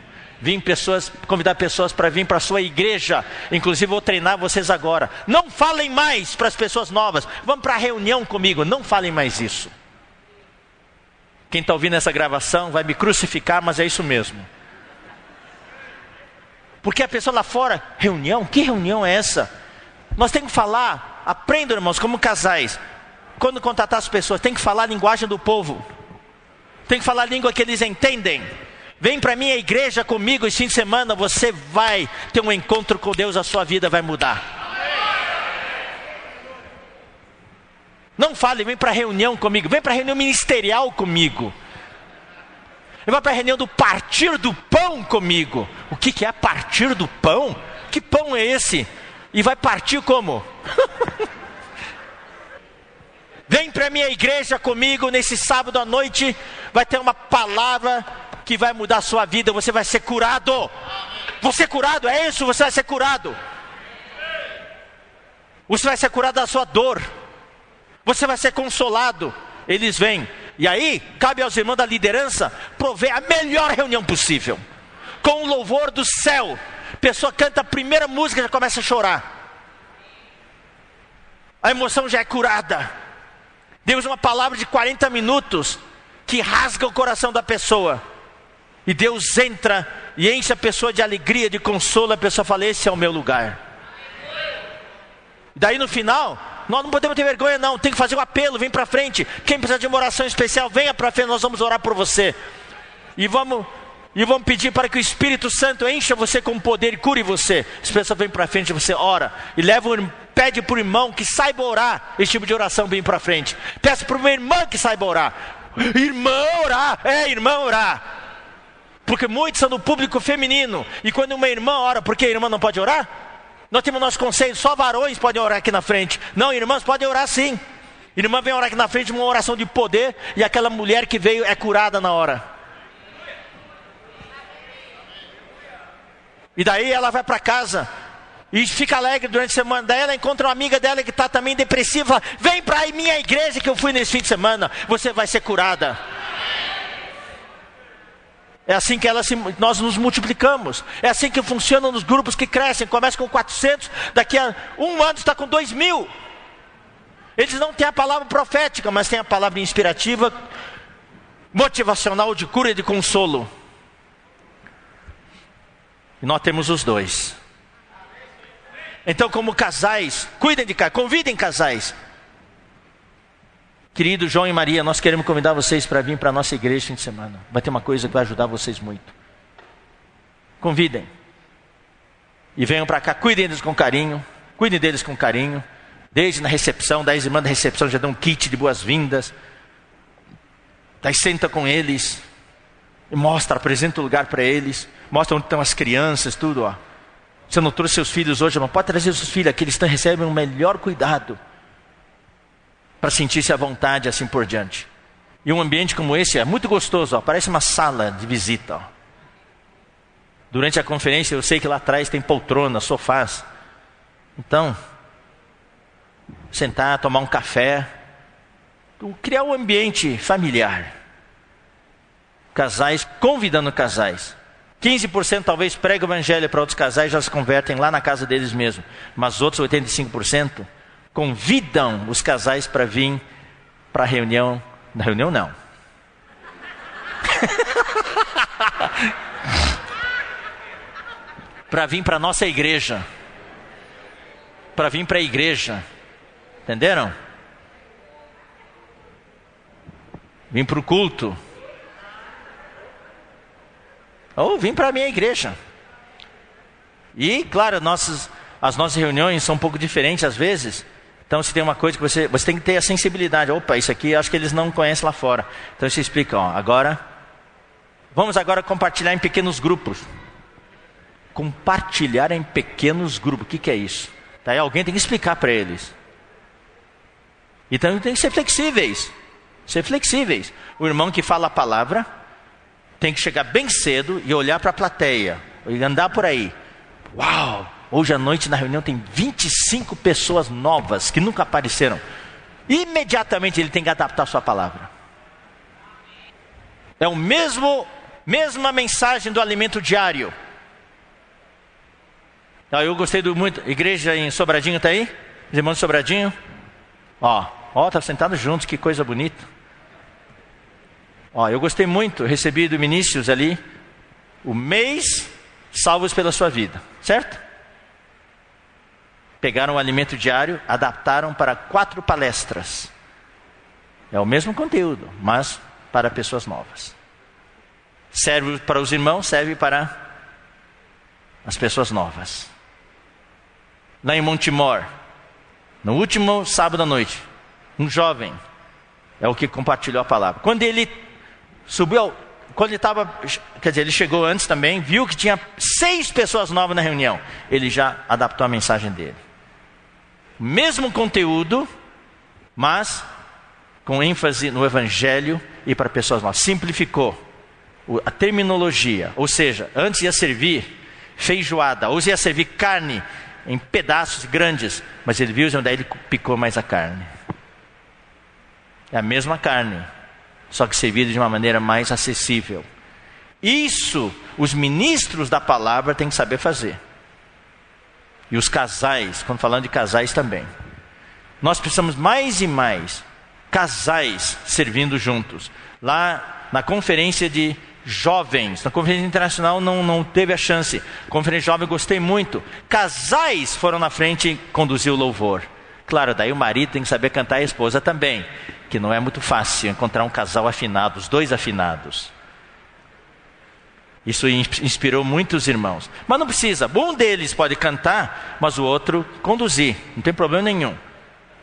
Convidar pessoas para vir para a sua igreja. Inclusive vou treinar vocês agora. Não falem mais para as pessoas novas. Vamos para a reunião comigo. Não falem mais isso. Quem está ouvindo essa gravação vai me crucificar, mas é isso mesmo. Porque a pessoa lá fora, reunião? Que reunião é essa? Nós temos que falar, aprendam irmãos, como casais. Quando contatar as pessoas, tem que falar a linguagem do povo. Tem que falar a língua que eles entendem. Vem para minha igreja comigo esse fim de semana, você vai ter um encontro com Deus, a sua vida vai mudar. Não fale, vem para a reunião comigo, vem para a reunião ministerial comigo. Vai para a reunião do partir do pão comigo. O que é partir do pão? Que pão é esse? E vai partir como? Vem para a minha igreja comigo nesse sábado à noite, vai ter uma palavra que vai mudar a sua vida, você vai ser curado. Você é curado, é isso, você vai ser curado. Você vai ser curado da sua dor. Você vai ser consolado. Eles vêm. E aí, cabe aos irmãos da liderança prover a melhor reunião possível. Com o louvor do céu. A pessoa canta a primeira música e já começa a chorar. A emoção já é curada. Deus uma palavra de 40 minutos que rasga o coração da pessoa. E Deus entra e enche a pessoa de alegria, de consolo. A pessoa fala, esse é o meu lugar. Daí no final, nós não podemos ter vergonha não. Tem que fazer um apelo, vem para frente. Quem precisa de uma oração especial, venha para frente, nós vamos orar por você. E vamos pedir para que o Espírito Santo encha você com poder e cure você. As pessoas vêm para frente, você ora. E pede para o irmão que saiba orar. Esse tipo de oração vem para frente. Peça para uma irmã que saiba orar. Irmã orar. Porque muitos são no público feminino. E quando uma irmã ora, por que a irmã não pode orar? Nós temos nosso conselho, só varões podem orar aqui na frente. Não, irmãs podem orar sim. Irmã vem orar aqui na frente, uma oração de poder. E aquela mulher que veio é curada na hora. E daí ela vai para casa e fica alegre durante a semana. Daí ela encontra uma amiga dela que está também depressiva. Vem para a minha igreja que eu fui nesse fim de semana. Você vai ser curada. É assim que nós nos multiplicamos. É assim que funciona nos grupos que crescem. Começa com 400, daqui a um ano está com 2.000. Eles não têm a palavra profética, mas têm a palavra inspirativa, motivacional, de cura e de consolo. E nós temos os dois. Então, como casais, convidem casais. Querido João e Maria, nós queremos convidar vocês para vir para a nossa igreja no fim de semana. Vai ter uma coisa que vai ajudar vocês muito. Convidem. E venham para cá, cuidem deles com carinho. Desde na recepção, 10 irmãs da recepção já dão um kit de boas-vindas. Daí senta com eles, e mostra, apresenta o lugar para eles, mostra onde estão as crianças, tudo, ó. Você não trouxe seus filhos hoje, mas pode trazer os seus filhos aqui, eles recebem o melhor cuidado, para sentir-se à vontade, assim por diante. E um ambiente como esse é muito gostoso, ó, parece uma sala de visita, ó. Durante a conferência, eu sei que lá atrás tem poltronas, sofás. Então, sentar, tomar um café, criar um ambiente familiar. Casais, convidando casais. 15% talvez pregam o evangelho para outros casais, já se convertem lá na casa deles mesmos. Mas outros 85% convidam os casais para vir para a reunião. Na reunião não. Para vir para a nossa igreja. Para vir para a igreja. Entenderam? Vim para o culto. Ou vim para a minha igreja. E, claro, as nossas reuniões são um pouco diferentes às vezes. Então, se tem uma coisa que você tem que ter a sensibilidade. Opa, isso aqui acho que eles não conhecem lá fora. Então, você explica, ó, vamos agora compartilhar em pequenos grupos. Compartilhar em pequenos grupos. O que é isso? Daí alguém tem que explicar para eles. Então, tem que ser flexíveis. Ser flexíveis. O irmão que fala a palavra tem que chegar bem cedo e olhar para a plateia. E andar por aí. Uau! Hoje à noite na reunião tem 25 pessoas novas que nunca apareceram. Imediatamente ele tem que adaptar a sua palavra. É o mesma mensagem do alimento diário. Eu gostei muito. Igreja em Sobradinho está aí? Os irmãos de Sobradinho? Tá sentados juntos, que coisa bonita. Eu gostei muito, recebi do Vinícius ali, o mês salvos pela sua vida, certo? Pegaram o alimento diário, adaptaram para 4 palestras. É o mesmo conteúdo, mas para pessoas novas. Serve para os irmãos, serve para as pessoas novas. Lá em Montemor, no último sábado à noite, um jovem é o que compartilhou a palavra. Quando ele subiu, ele chegou antes também, viu que tinha 6 pessoas novas na reunião. Ele já adaptou a mensagem dele. Mesmo conteúdo, mas com ênfase no evangelho e para pessoas novas. Simplificou a terminologia, ou seja, antes ia servir feijoada, hoje ia servir carne em pedaços grandes, mas ele viu, daí ele picou mais a carne. É a mesma carne, só que servida de uma maneira mais acessível. Isso, os ministros da palavra têm que saber fazer. E os casais, quando falando de casais também. Nós precisamos mais e mais casais servindo juntos. Lá na conferência de jovens, na conferência internacional não teve a chance. Conferência jovem gostei muito. Casais foram na frente e conduzir o louvor. Claro, daí o marido tem que saber cantar, a esposa também. Que não é muito fácil encontrar um casal afinado, os 2 afinados. Isso inspirou muitos irmãos. Mas não precisa, um deles pode cantar, mas o outro conduzir, não tem problema nenhum.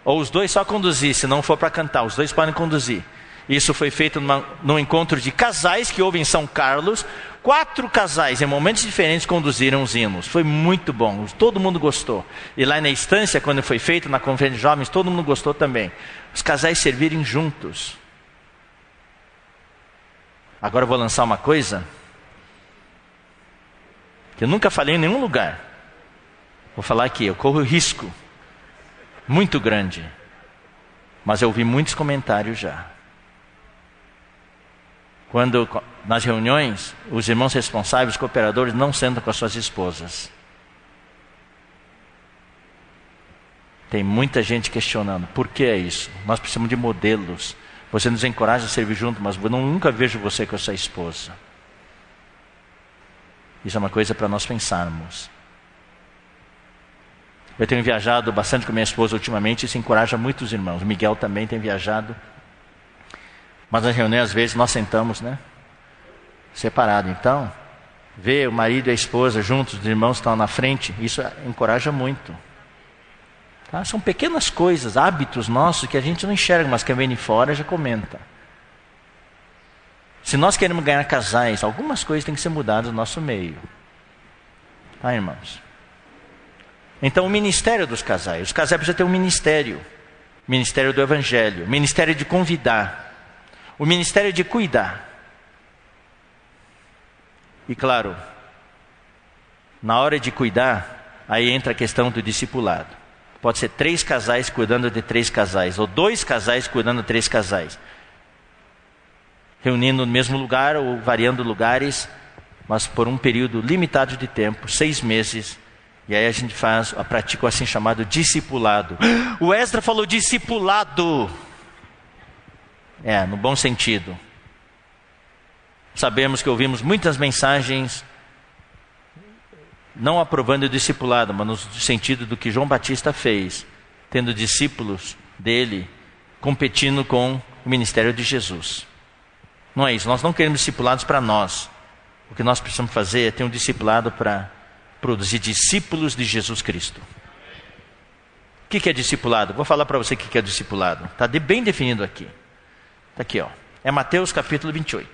Ou os 2 só conduzir, se não for para cantar, os 2 podem conduzir. Isso foi feito num encontro de casais que houve em São Carlos. 4 casais em momentos diferentes conduziram os hinos. Foi muito bom, todo mundo gostou. E lá na Estância, quando foi feito na conferência de jovens, todo mundo gostou também. Os casais servirem juntos. Agora eu vou lançar uma coisa que eu nunca falei em nenhum lugar. Vou falar aqui, eu corro risco muito grande, mas eu ouvi muitos comentários já. Quando nas reuniões, os irmãos responsáveis, os cooperadores, não sentam com as suas esposas. Tem muita gente questionando, por que é isso? Nós precisamos de modelos. Você nos encoraja a servir junto, mas eu nunca vejo você com a sua esposa. Isso é uma coisa para nós pensarmos. Eu tenho viajado bastante com minha esposa ultimamente, isso encoraja muitos irmãos. O Miguel também tem viajado. Mas nas reuniões, às vezes, nós sentamos, separado. Então, ver o marido e a esposa juntos, os irmãos estão na frente, isso encoraja muito. Tá? São pequenas coisas, hábitos nossos que a gente não enxerga, mas quem vem de fora já comenta. Se nós queremos ganhar casais, algumas coisas têm que ser mudadas no nosso meio. Tá, irmãos? Então, o ministério dos casais. Os casais precisam ter um ministério. Ministério do Evangelho. Ministério de convidar. O ministério de cuidar. E claro, na hora de cuidar, aí entra a questão do discipulado. Pode ser 3 casais cuidando de 3 casais. Ou 2 casais cuidando de 3 casais. Reunindo no mesmo lugar ou variando lugares, mas por um período limitado de tempo, 6 meses. E aí a gente pratica o assim chamado discipulado. O Esdra falou discipulado. No bom sentido. Sabemos que ouvimos muitas mensagens não aprovando o discipulado, mas no sentido do que João Batista fez, tendo discípulos dele competindo com o ministério de Jesus. Não é isso, nós não queremos discipulados para nós. O que nós precisamos fazer é ter um discipulado para produzir discípulos de Jesus Cristo. O que é discipulado? Vou falar para você o que é discipulado. Está bem definido aqui. Está aqui, ó. É Mateus capítulo 28.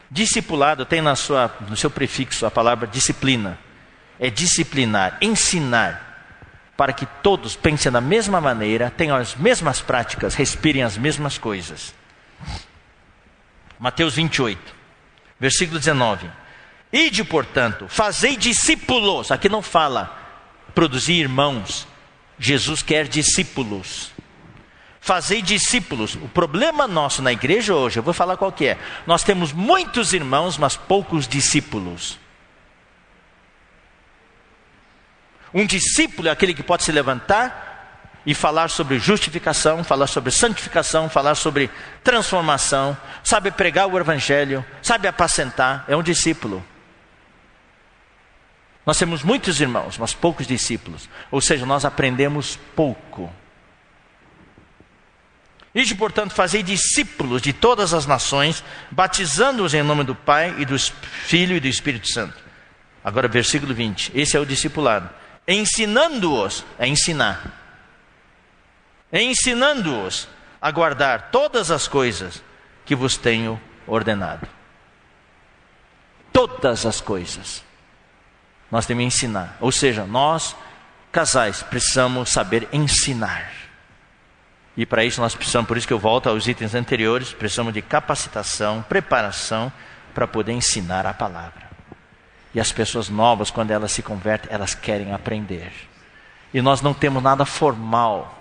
Discipulado tem no seu prefixo a palavra disciplina. É disciplinar, ensinar, para que todos pensem da mesma maneira, tenham as mesmas práticas, respirem as mesmas coisas. Mateus 28, versículo 19. Ide, portanto, fazei discípulos. Aqui não fala produzir irmãos. Jesus quer discípulos. Fazei discípulos. O problema nosso na igreja hoje, eu vou falar qual que é. Nós temos muitos irmãos, mas poucos discípulos. Um discípulo é aquele que pode se levantar e falar sobre justificação, falar sobre santificação, falar sobre transformação, sabe pregar o evangelho, sabe apacentar, é um discípulo. Nós temos muitos irmãos, mas poucos discípulos. Ou seja, nós aprendemos pouco. Ide, portanto, fazei discípulos de todas as nações, batizando-os em nome do Pai e do Filho e do Espírito Santo. Agora, versículo 20. Esse é o discipulado. Ensinando-os, é ensinar. Ensinando-os a guardar todas as coisas que vos tenho ordenado. Todas as coisas. Nós temos que ensinar. Ou seja, nós, casais, precisamos saber ensinar. E para isso nós precisamos, por isso que eu volto aos itens anteriores, precisamos de capacitação, preparação, para poder ensinar a palavra. E as pessoas novas, quando elas se convertem, elas querem aprender. E nós não temos nada formal.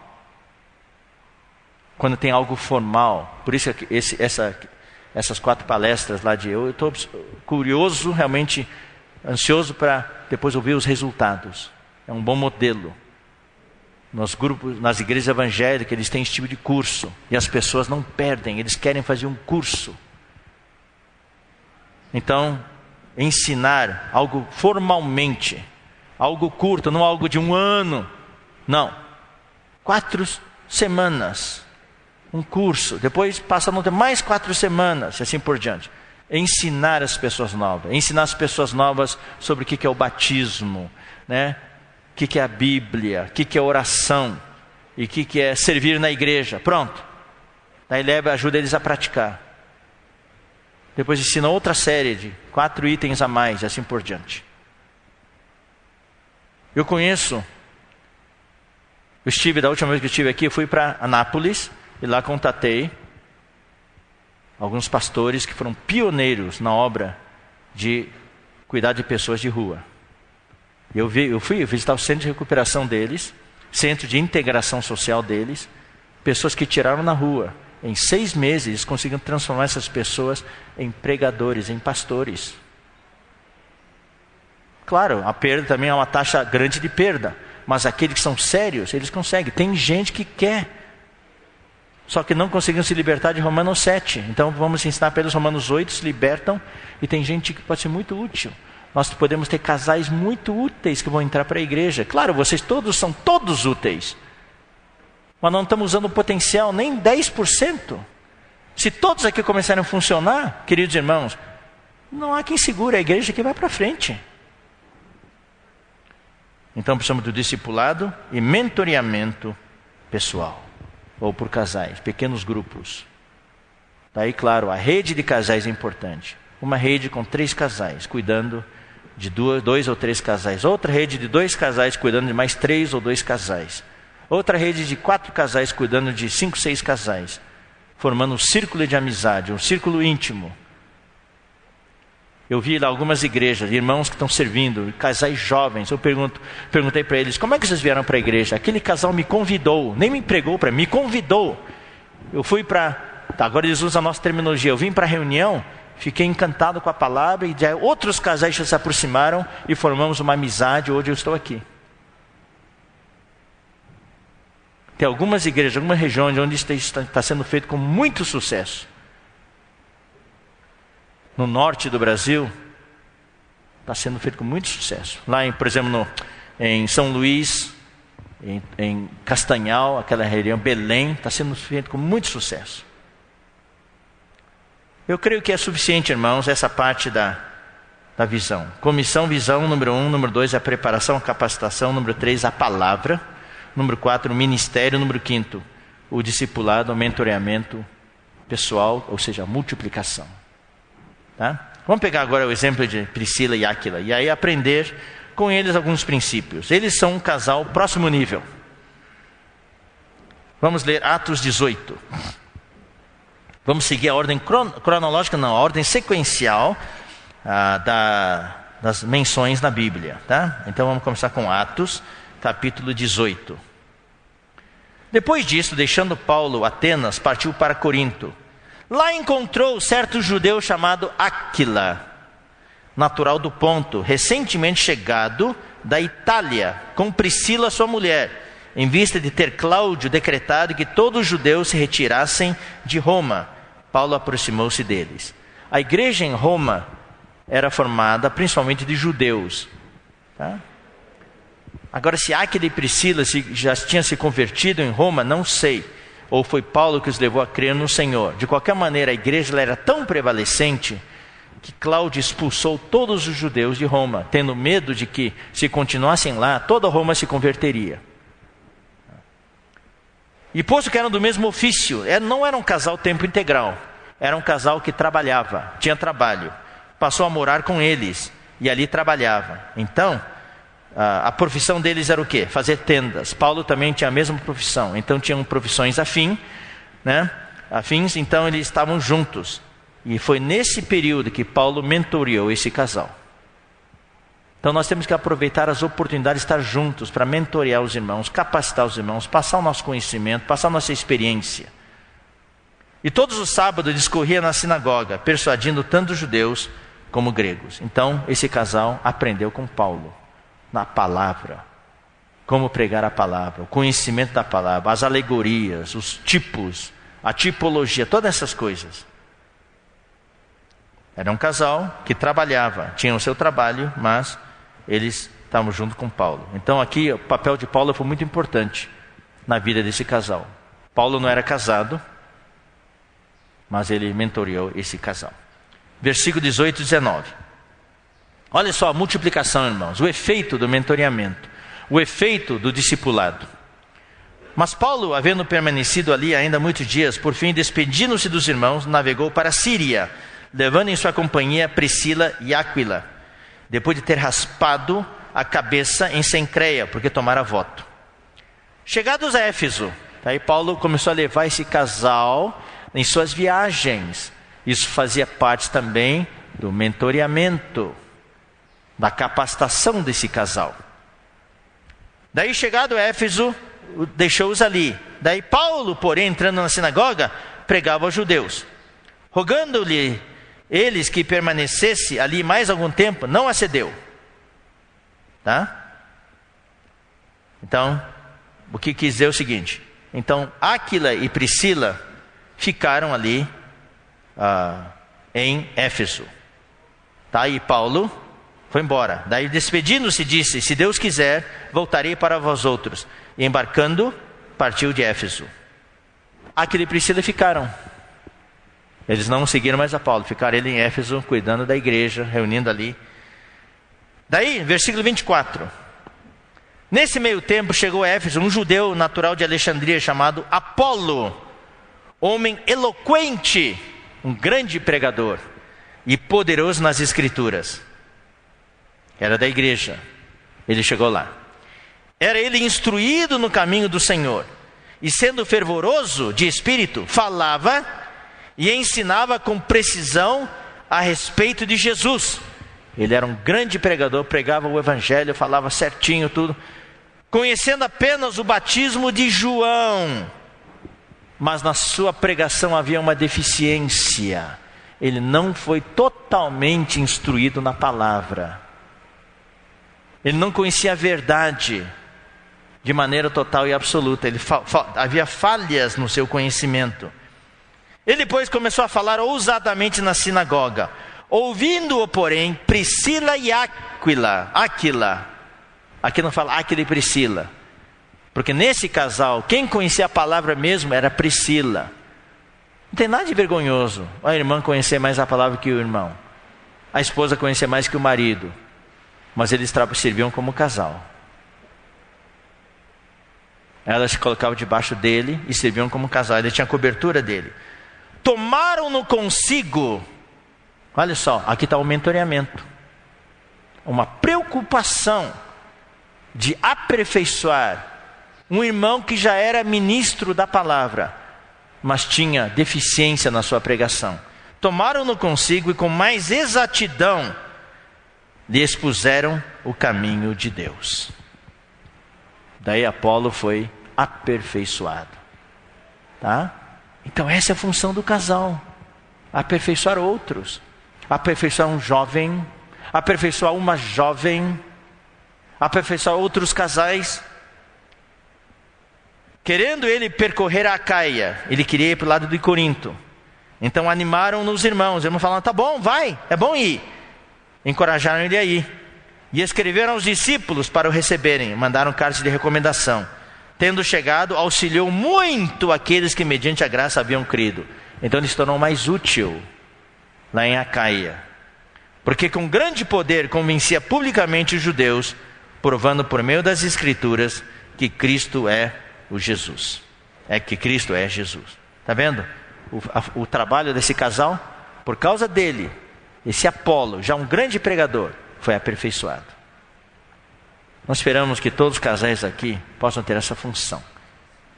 Quando tem algo formal, por isso que essas 4 palestras lá eu estou curioso, realmente ansioso para depois ouvir os resultados. É um bom modelo. Nos grupos, nas igrejas evangélicas, eles têm esse tipo de curso. E as pessoas não perdem, eles querem fazer um curso. Então, ensinar algo formalmente, algo curto, não algo de 1 ano. Não. 4 semanas. Um curso. Depois passa a não ter mais 4 semanas, e assim por diante. Ensinar as pessoas novas. Ensinar as pessoas novas sobre o que é o batismo, né? O que é a Bíblia, o que é oração, e o que é servir na igreja. Pronto. Daí ajuda eles a praticar. Depois ensina outra série de 4 itens a mais, e assim por diante. Eu da última vez que eu estive aqui, eu fui para Anápolis, e lá contatei alguns pastores que foram pioneiros na obra de cuidar de pessoas de rua. Eu fui visitar o centro de recuperação deles, centro de integração social deles, pessoas que tiraram na rua. Em 6 meses eles conseguiram transformar essas pessoas em pregadores, em pastores. Claro, a perda também é uma taxa grande de perda, mas aqueles que são sérios, eles conseguem. Tem gente que quer, só que não conseguiram se libertar de Romanos 7. Então vamos ensinar pelos Romanos 8, se libertam, e tem gente que pode ser muito útil. Nós podemos ter casais muito úteis que vão entrar para a igreja. Claro, vocês todos são todos úteis. Mas não estamos usando o potencial nem 10%. Se todos aqui começarem a funcionar, queridos irmãos, não há quem segure a igreja que vai para frente. Então precisamos do discipulado e mentoreamento pessoal. Ou por casais, pequenos grupos. Daí, claro, a rede de casais é importante. Uma rede com 3 casais, cuidando de 2 ou 3 casais. Outra rede de 2 casais, cuidando de mais 3 ou 2 casais. Outra rede de 4 casais, cuidando de 5, 6 casais. Formando um círculo de amizade, um círculo íntimo. Eu vi lá algumas igrejas, irmãos que estão servindo, casais jovens. Eu perguntei para eles, como é que vocês vieram para a igreja? Aquele casal me convidou, nem me empregou para mim, me convidou. Eu fui para... Agora eles usam a nossa terminologia. Eu vim para a reunião, fiquei encantado com a palavra, e outros casais já se aproximaram e formamos uma amizade. Hoje eu estou aqui. Tem algumas igrejas, algumas regiões onde isso está sendo feito com muito sucesso. No norte do Brasil, está sendo feito com muito sucesso. Lá, por exemplo, em São Luís, em Castanhal, aquela região, Belém, está sendo feito com muito sucesso. Eu creio que é suficiente, irmãos, essa parte da visão. Comissão, visão, número 1. Número 2, a preparação, a capacitação. Número 3, a palavra. Número 4, o ministério. Número 5, o discipulado, o mentoreamento pessoal, ou seja, a multiplicação. Tá? Vamos pegar agora o exemplo de Priscila e Áquila. E aí aprender com eles alguns princípios. Eles são um casal próximo nível. Vamos ler Atos 18. Vamos seguir a ordem cronológica, não, a ordem sequencial das menções na Bíblia. Tá? Então vamos começar com Atos, capítulo 18. Depois disso, deixando Paulo Atenas, partiu para Corinto. Lá encontrou certo judeu chamado Áquila, natural do Ponto, recentemente chegado da Itália, com Priscila, sua mulher, em vista de ter Cláudio decretado que todos os judeus se retirassem de Roma. Paulo aproximou-se deles. A igreja em Roma era formada principalmente de judeus. Tá? Agora, se Áquila e Priscila já tinham se convertido em Roma, não sei. Ou foi Paulo que os levou a crer no Senhor. De qualquer maneira, a igreja era tão prevalecente que Cláudio expulsou todos os judeus de Roma, tendo medo de que, se continuassem lá, toda Roma se converteria. E posto que eram do mesmo ofício, não era um casal tempo integral, era um casal que trabalhava, tinha trabalho, passou a morar com eles e ali trabalhava. Então, a profissão deles era o quê? Fazer tendas. Paulo também tinha a mesma profissão, então tinham profissões afins, então eles estavam juntos. E foi nesse período que Paulo mentoreou esse casal. Então nós temos que aproveitar as oportunidades de estar juntos para mentorear os irmãos, capacitar os irmãos, passar o nosso conhecimento, passar a nossa experiência. E todos os sábados discorria na sinagoga, persuadindo tanto judeus como gregos. Então esse casal aprendeu com Paulo, na palavra, como pregar a palavra, o conhecimento da palavra, as alegorias, os tipos, a tipologia, todas essas coisas. Era um casal que trabalhava, tinha o seu trabalho, mas eles estavam junto com Paulo. Então aqui o papel de Paulo foi muito importante na vida desse casal. Paulo não era casado, mas ele mentoreou esse casal. Versículo 18 e 19. Olha só a multiplicação, irmãos, o efeito do mentoreamento, o efeito do discipulado. Mas Paulo, havendo permanecido ali ainda muitos dias, por fim, despedindo-se dos irmãos, navegou para a Síria, levando em sua companhia Priscila e Áquila, depois de ter raspado a cabeça em Cencreia, porque tomara voto. Chegados a Éfeso, aí Paulo começou a levar esse casal em suas viagens. Isso fazia parte também do mentoreamento, da capacitação desse casal. Daí, chegado a Éfeso, deixou-os ali. Daí Paulo, porém, entrando na sinagoga, pregava aos judeus, rogando-lhe eles que permanecesse ali mais algum tempo, não acedeu. Tá? Então, o que quis dizer é o seguinte. Então, Áquila e Priscila ficaram ali em Éfeso. Tá? E Paulo foi embora. Daí, despedindo-se, disse: se Deus quiser, voltarei para vós outros. E embarcando, partiu de Éfeso. Áquila e Priscila ficaram. Eles não seguiram mais a Paulo, ficaram ele em Éfeso, cuidando da igreja, reunindo ali. Daí, versículo 24. Nesse meio tempo chegou a Éfeso um judeu natural de Alexandria chamado Apolo, homem eloquente um grande pregador e poderoso nas Escrituras. Era da igreja. Ele chegou lá. Era ele instruído no caminho do Senhor. E sendo fervoroso de espírito, falava e ensinava com precisão a respeito de Jesus. Ele era um grande pregador, pregava o evangelho, falava certinho tudo. Conhecendo apenas o batismo de João. Mas na sua pregação havia uma deficiência. Ele não foi totalmente instruído na palavra. Ele não conhecia a verdade de maneira total e absoluta. Havia falhas no seu conhecimento. Ele, pois, começou a falar ousadamente na sinagoga. Ouvindo-o, porém, Priscila e Áquila. Aqui não fala Áquila e Priscila. Porque nesse casal, quem conhecia a palavra mesmo era Priscila. Não tem nada de vergonhoso a irmã conhecer mais a palavra que o irmão. A esposa conhecer mais que o marido. Mas eles serviam como casal. Ela se colocava debaixo dele e serviam como casal. Ele tinha a cobertura dele. Tomaram-no consigo. Olha só, aqui está o mentoreamento. Uma preocupação de aperfeiçoar um irmão que já era ministro da palavra, mas tinha deficiência na sua pregação. Tomaram-no consigo e com mais exatidão lhe expuseram o caminho de Deus. Daí Apolo foi aperfeiçoado. Tá? Então essa é a função do casal. Aperfeiçoar outros. Aperfeiçoar um jovem. Aperfeiçoar uma jovem. Aperfeiçoar outros casais. Querendo ele percorrer a Acaia, ele queria ir para o lado de Corinto. Então animaram-no os irmãos. Os irmãos falaram, tá bom, vai, é bom ir. Encorajaram ele a ir. E escreveram aos discípulos para o receberem. Mandaram cartas de recomendação. Tendo chegado, auxiliou muito aqueles que mediante a graça haviam crido. Então ele se tornou mais útil lá em Acaia. Porque com grande poder convencia publicamente os judeus, provando por meio das Escrituras que Cristo é o Jesus. Que Cristo é Jesus. Está vendo? O trabalho desse casal, por causa dele, esse Apolo, já um grande pregador, foi aperfeiçoado. Nós esperamos que todos os casais aqui possam ter essa função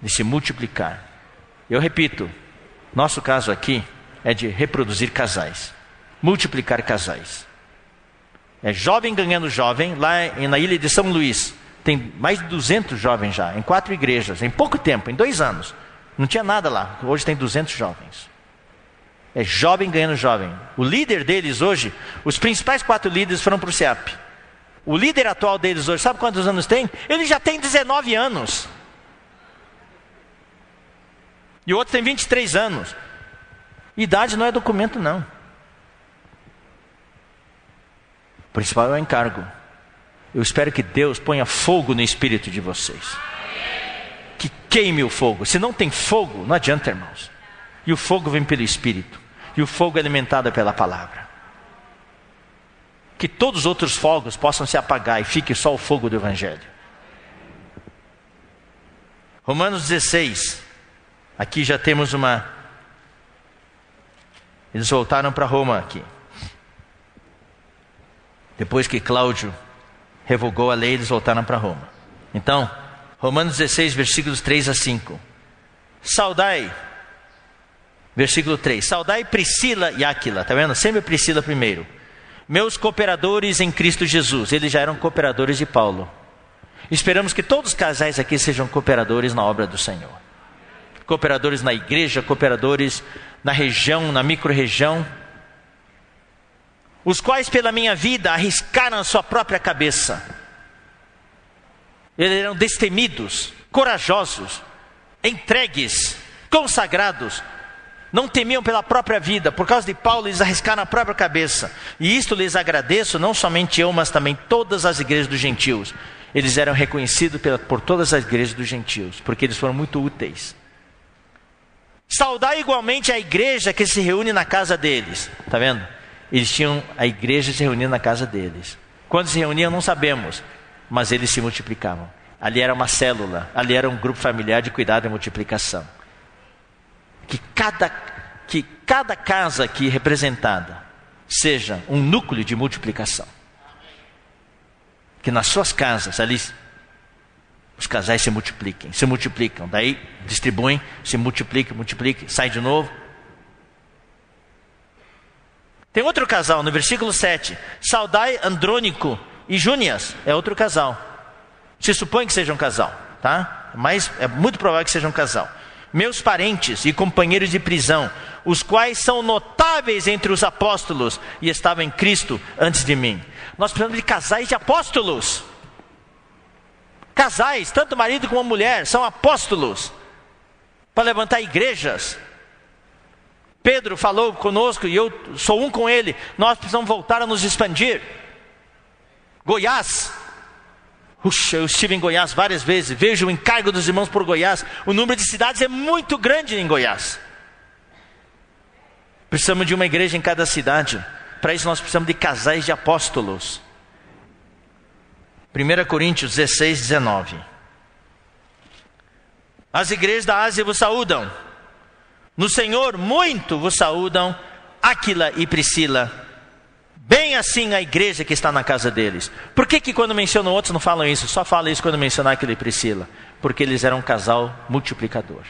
de se multiplicar. Eu repito, nosso caso aqui é de reproduzir casais, multiplicar casais. É jovem ganhando jovem. Lá na ilha de São Luís tem mais de 200 jovens já, em 4 igrejas, em pouco tempo, em 2 anos. Não tinha nada lá, hoje tem 200 jovens. É jovem ganhando jovem. O líder deles hoje, os principais 4 líderes foram para o SEAP. O líder atual deles hoje, sabe quantos anos tem? Ele já tem 19 anos. E o outro tem 23 anos. Idade não é documento, não. O principal é o encargo. Eu espero que Deus ponha fogo no espírito de vocês. Que queime o fogo. Se não tem fogo, não adianta, irmãos. E o fogo vem pelo Espírito. E o fogo é alimentado pela palavra. Que todos os outros fogos possam se apagar e fique só o fogo do Evangelho. Romanos 16. Aqui já temos uma... Eles voltaram para Roma aqui. Depois que Cláudio revogou a lei, eles voltaram para Roma. Então, Romanos 16, versículos 3 a 5. Saudai... Versículo 3. Saudai Priscila e Áquila. Está vendo? Sempre Priscila primeiro. Meus cooperadores em Cristo Jesus. Eles já eram cooperadores de Paulo. Esperamos que todos os casais aqui sejam cooperadores na obra do Senhor. Cooperadores na igreja, cooperadores na região, na micro-região. Os quais pela minha vida arriscaram a sua própria cabeça. Eles eram destemidos, corajosos, entregues, consagrados. Não temiam pela própria vida. Por causa de Paulo, eles arriscaram a própria cabeça. E isto lhes agradeço, não somente eu, mas também todas as igrejas dos gentios. Eles eram reconhecidos por todas as igrejas dos gentios, porque eles foram muito úteis. Saudar igualmente a igreja que se reúne na casa deles. Está vendo? Eles tinham a igreja se reunindo na casa deles. Quando se reuniam, não sabemos, mas eles se multiplicavam. Ali era uma célula, ali era um grupo familiar de cuidado e multiplicação. que cada casa aqui representada seja um núcleo de multiplicação. Que nas suas casas, ali, os casais se multiplicam, daí distribuem, se multiplicam, sai de novo. Tem outro casal, no versículo 7, Saudai, Andrônico e Júnias, é outro casal. Se supõe que seja um casal, tá? Mas é muito provável que seja um casal. Meus parentes e companheiros de prisão, os quais são notáveis entre os apóstolos e estavam em Cristo antes de mim. Nós precisamos de casais de apóstolos. Casais, tanto marido como mulher, são apóstolos para levantar igrejas. Pedro falou conosco e eu sou um com ele. Nós precisamos voltar a nos expandir. Goiás. Puxa, eu estive em Goiás várias vezes. Vejo o encargo dos irmãos por Goiás. O número de cidades é muito grande em Goiás. Precisamos de uma igreja em cada cidade. Para isso nós precisamos de casais de apóstolos. 1 Coríntios 16, 19. As igrejas da Ásia vos saúdam. No Senhor muito vos saúdam Áquila e Priscila. Bem assim a igreja que está na casa deles. Por que quando mencionam outros não falam isso? Só fala isso quando mencionam Áquila e Priscila. Porque eles eram um casal multiplicador.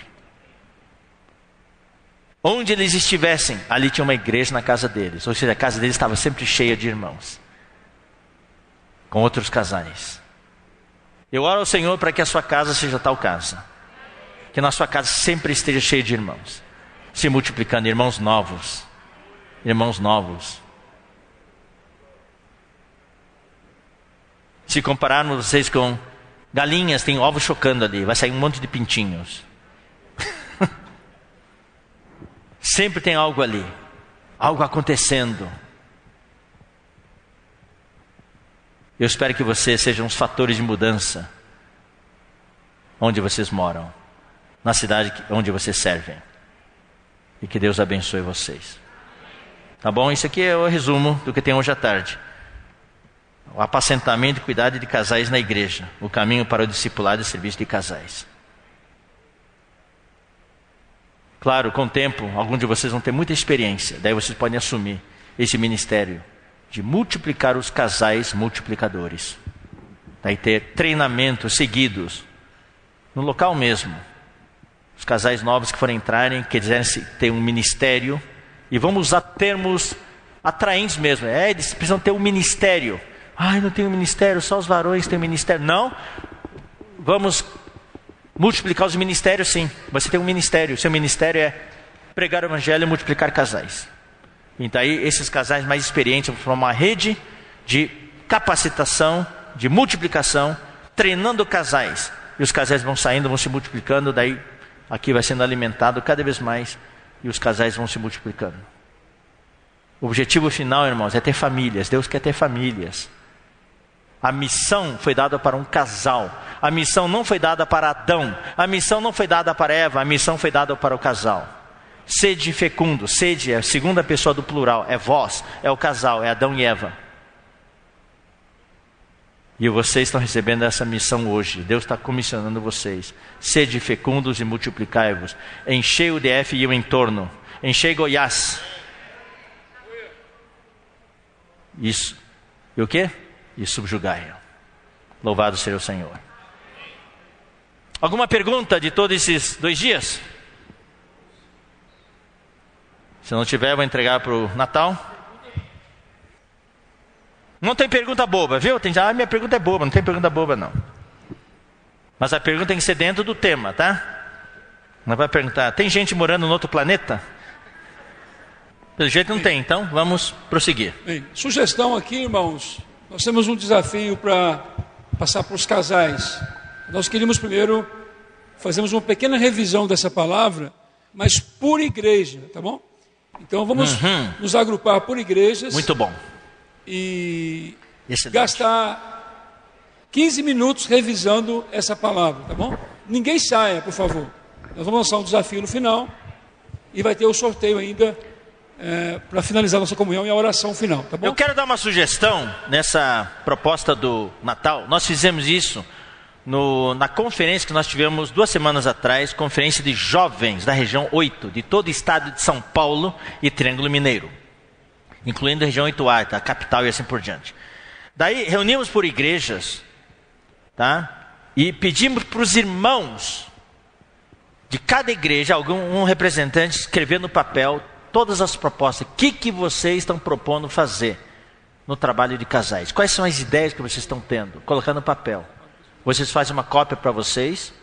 Onde eles estivessem, ali tinha uma igreja na casa deles. Ou seja, a casa deles estava sempre cheia de irmãos. Com outros casais. Eu oro ao Senhor para que a sua casa seja tal casa. Que na sua casa sempre esteja cheia de irmãos. Se multiplicando, irmãos novos. Irmãos novos. Se compararmos vocês com galinhas, tem ovos chocando ali. Vai sair um monte de pintinhos. Sempre tem algo ali. Algo acontecendo. Eu espero que vocês sejam os fatores de mudança. Onde vocês moram. Na cidade onde vocês servem. E que Deus abençoe vocês. Tá bom? Isso aqui é o resumo do que tem hoje à tarde. O apacentamento e cuidado de casais na igreja. O caminho para o discipulado e serviço de casais. Claro, com o tempo, alguns de vocês vão ter muita experiência. Daí vocês podem assumir esse ministério de multiplicar os casais multiplicadores. Daí ter treinamentos seguidos no local mesmo. Os casais novos que forem entrarem, que quiserem ter um ministério. E vamos usar termos atraentes mesmo. Eles precisam ter um ministério. Eu não tenho ministério, só os varões têm ministério. Não, vamos multiplicar os ministérios, sim. Você tem um ministério. Seu ministério é pregar o evangelho e multiplicar casais. Então aí esses casais mais experientes vão formar uma rede de capacitação, de multiplicação, treinando casais. E os casais vão saindo, vão se multiplicando. Daí aqui vai sendo alimentado cada vez mais. E os casais vão se multiplicando. O objetivo final, irmãos, é ter famílias. Deus quer ter famílias. A missão foi dada para um casal. A missão não foi dada para Adão. A missão não foi dada para Eva. A missão foi dada para o casal. Sede fecundo. Sede é a segunda pessoa do plural. É vós, é o casal, é Adão e Eva. E vocês estão recebendo essa missão hoje. Deus está comissionando vocês. Sede fecundos e multiplicai-vos. Enchei o DF e o entorno. Enchei Goiás. Isso. E o quê? E subjugai-o. Louvado seja o Senhor. Alguma pergunta de todos esses 2 dias? Se não tiver, vou entregar para o Natal. Não tem pergunta boba, viu? Minha pergunta é boba. Não tem pergunta boba, não. Mas a pergunta tem que ser dentro do tema, tá? Não vai perguntar, tem gente morando no outro planeta? Pelo jeito não tem, então vamos prosseguir. Bem, sugestão aqui, irmãos. Nós temos um desafio para passar para os casais. Nós queríamos primeiro fazermos uma pequena revisão dessa palavra, mas por igreja, tá bom? Então vamos nos agrupar por igrejas. Muito bom. E excelente. Gastar 15 minutos revisando essa palavra, tá bom? Ninguém saia, por favor. Nós vamos lançar um desafio no final e vai ter o sorteio ainda para finalizar nossa comunhão e a oração final, tá bom? Eu quero dar uma sugestão nessa proposta do Natal. Nós fizemos isso na conferência que nós tivemos 2 semanas atrás, conferência de jovens da região 8, de todo o estado de São Paulo e Triângulo Mineiro, incluindo a região 8A, a capital e assim por diante. Daí reunimos por igrejas, tá? E pedimos para os irmãos de cada igreja, um representante, escrever no papel todas as propostas. O que vocês estão propondo fazer no trabalho de casais? Quais são as ideias que vocês estão tendo? Colocar no papel. Vocês fazem uma cópia para vocês,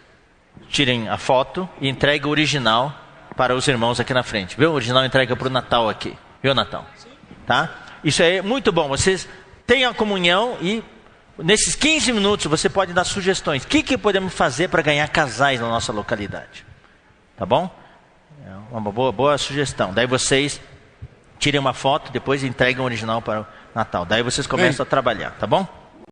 tirem a foto e entreguem o original para os irmãos aqui na frente. Viu? O original entrega para o Natal aqui. Viu, Natal? Tá? Isso é muito bom. Vocês têm a comunhão e nesses 15 minutos você pode dar sugestões. O que podemos fazer para ganhar casais na nossa localidade? Tá bom? É uma boa sugestão. Daí vocês tirem uma foto, depois entregam o original para o Natal. Daí vocês começam a trabalhar, tá bom?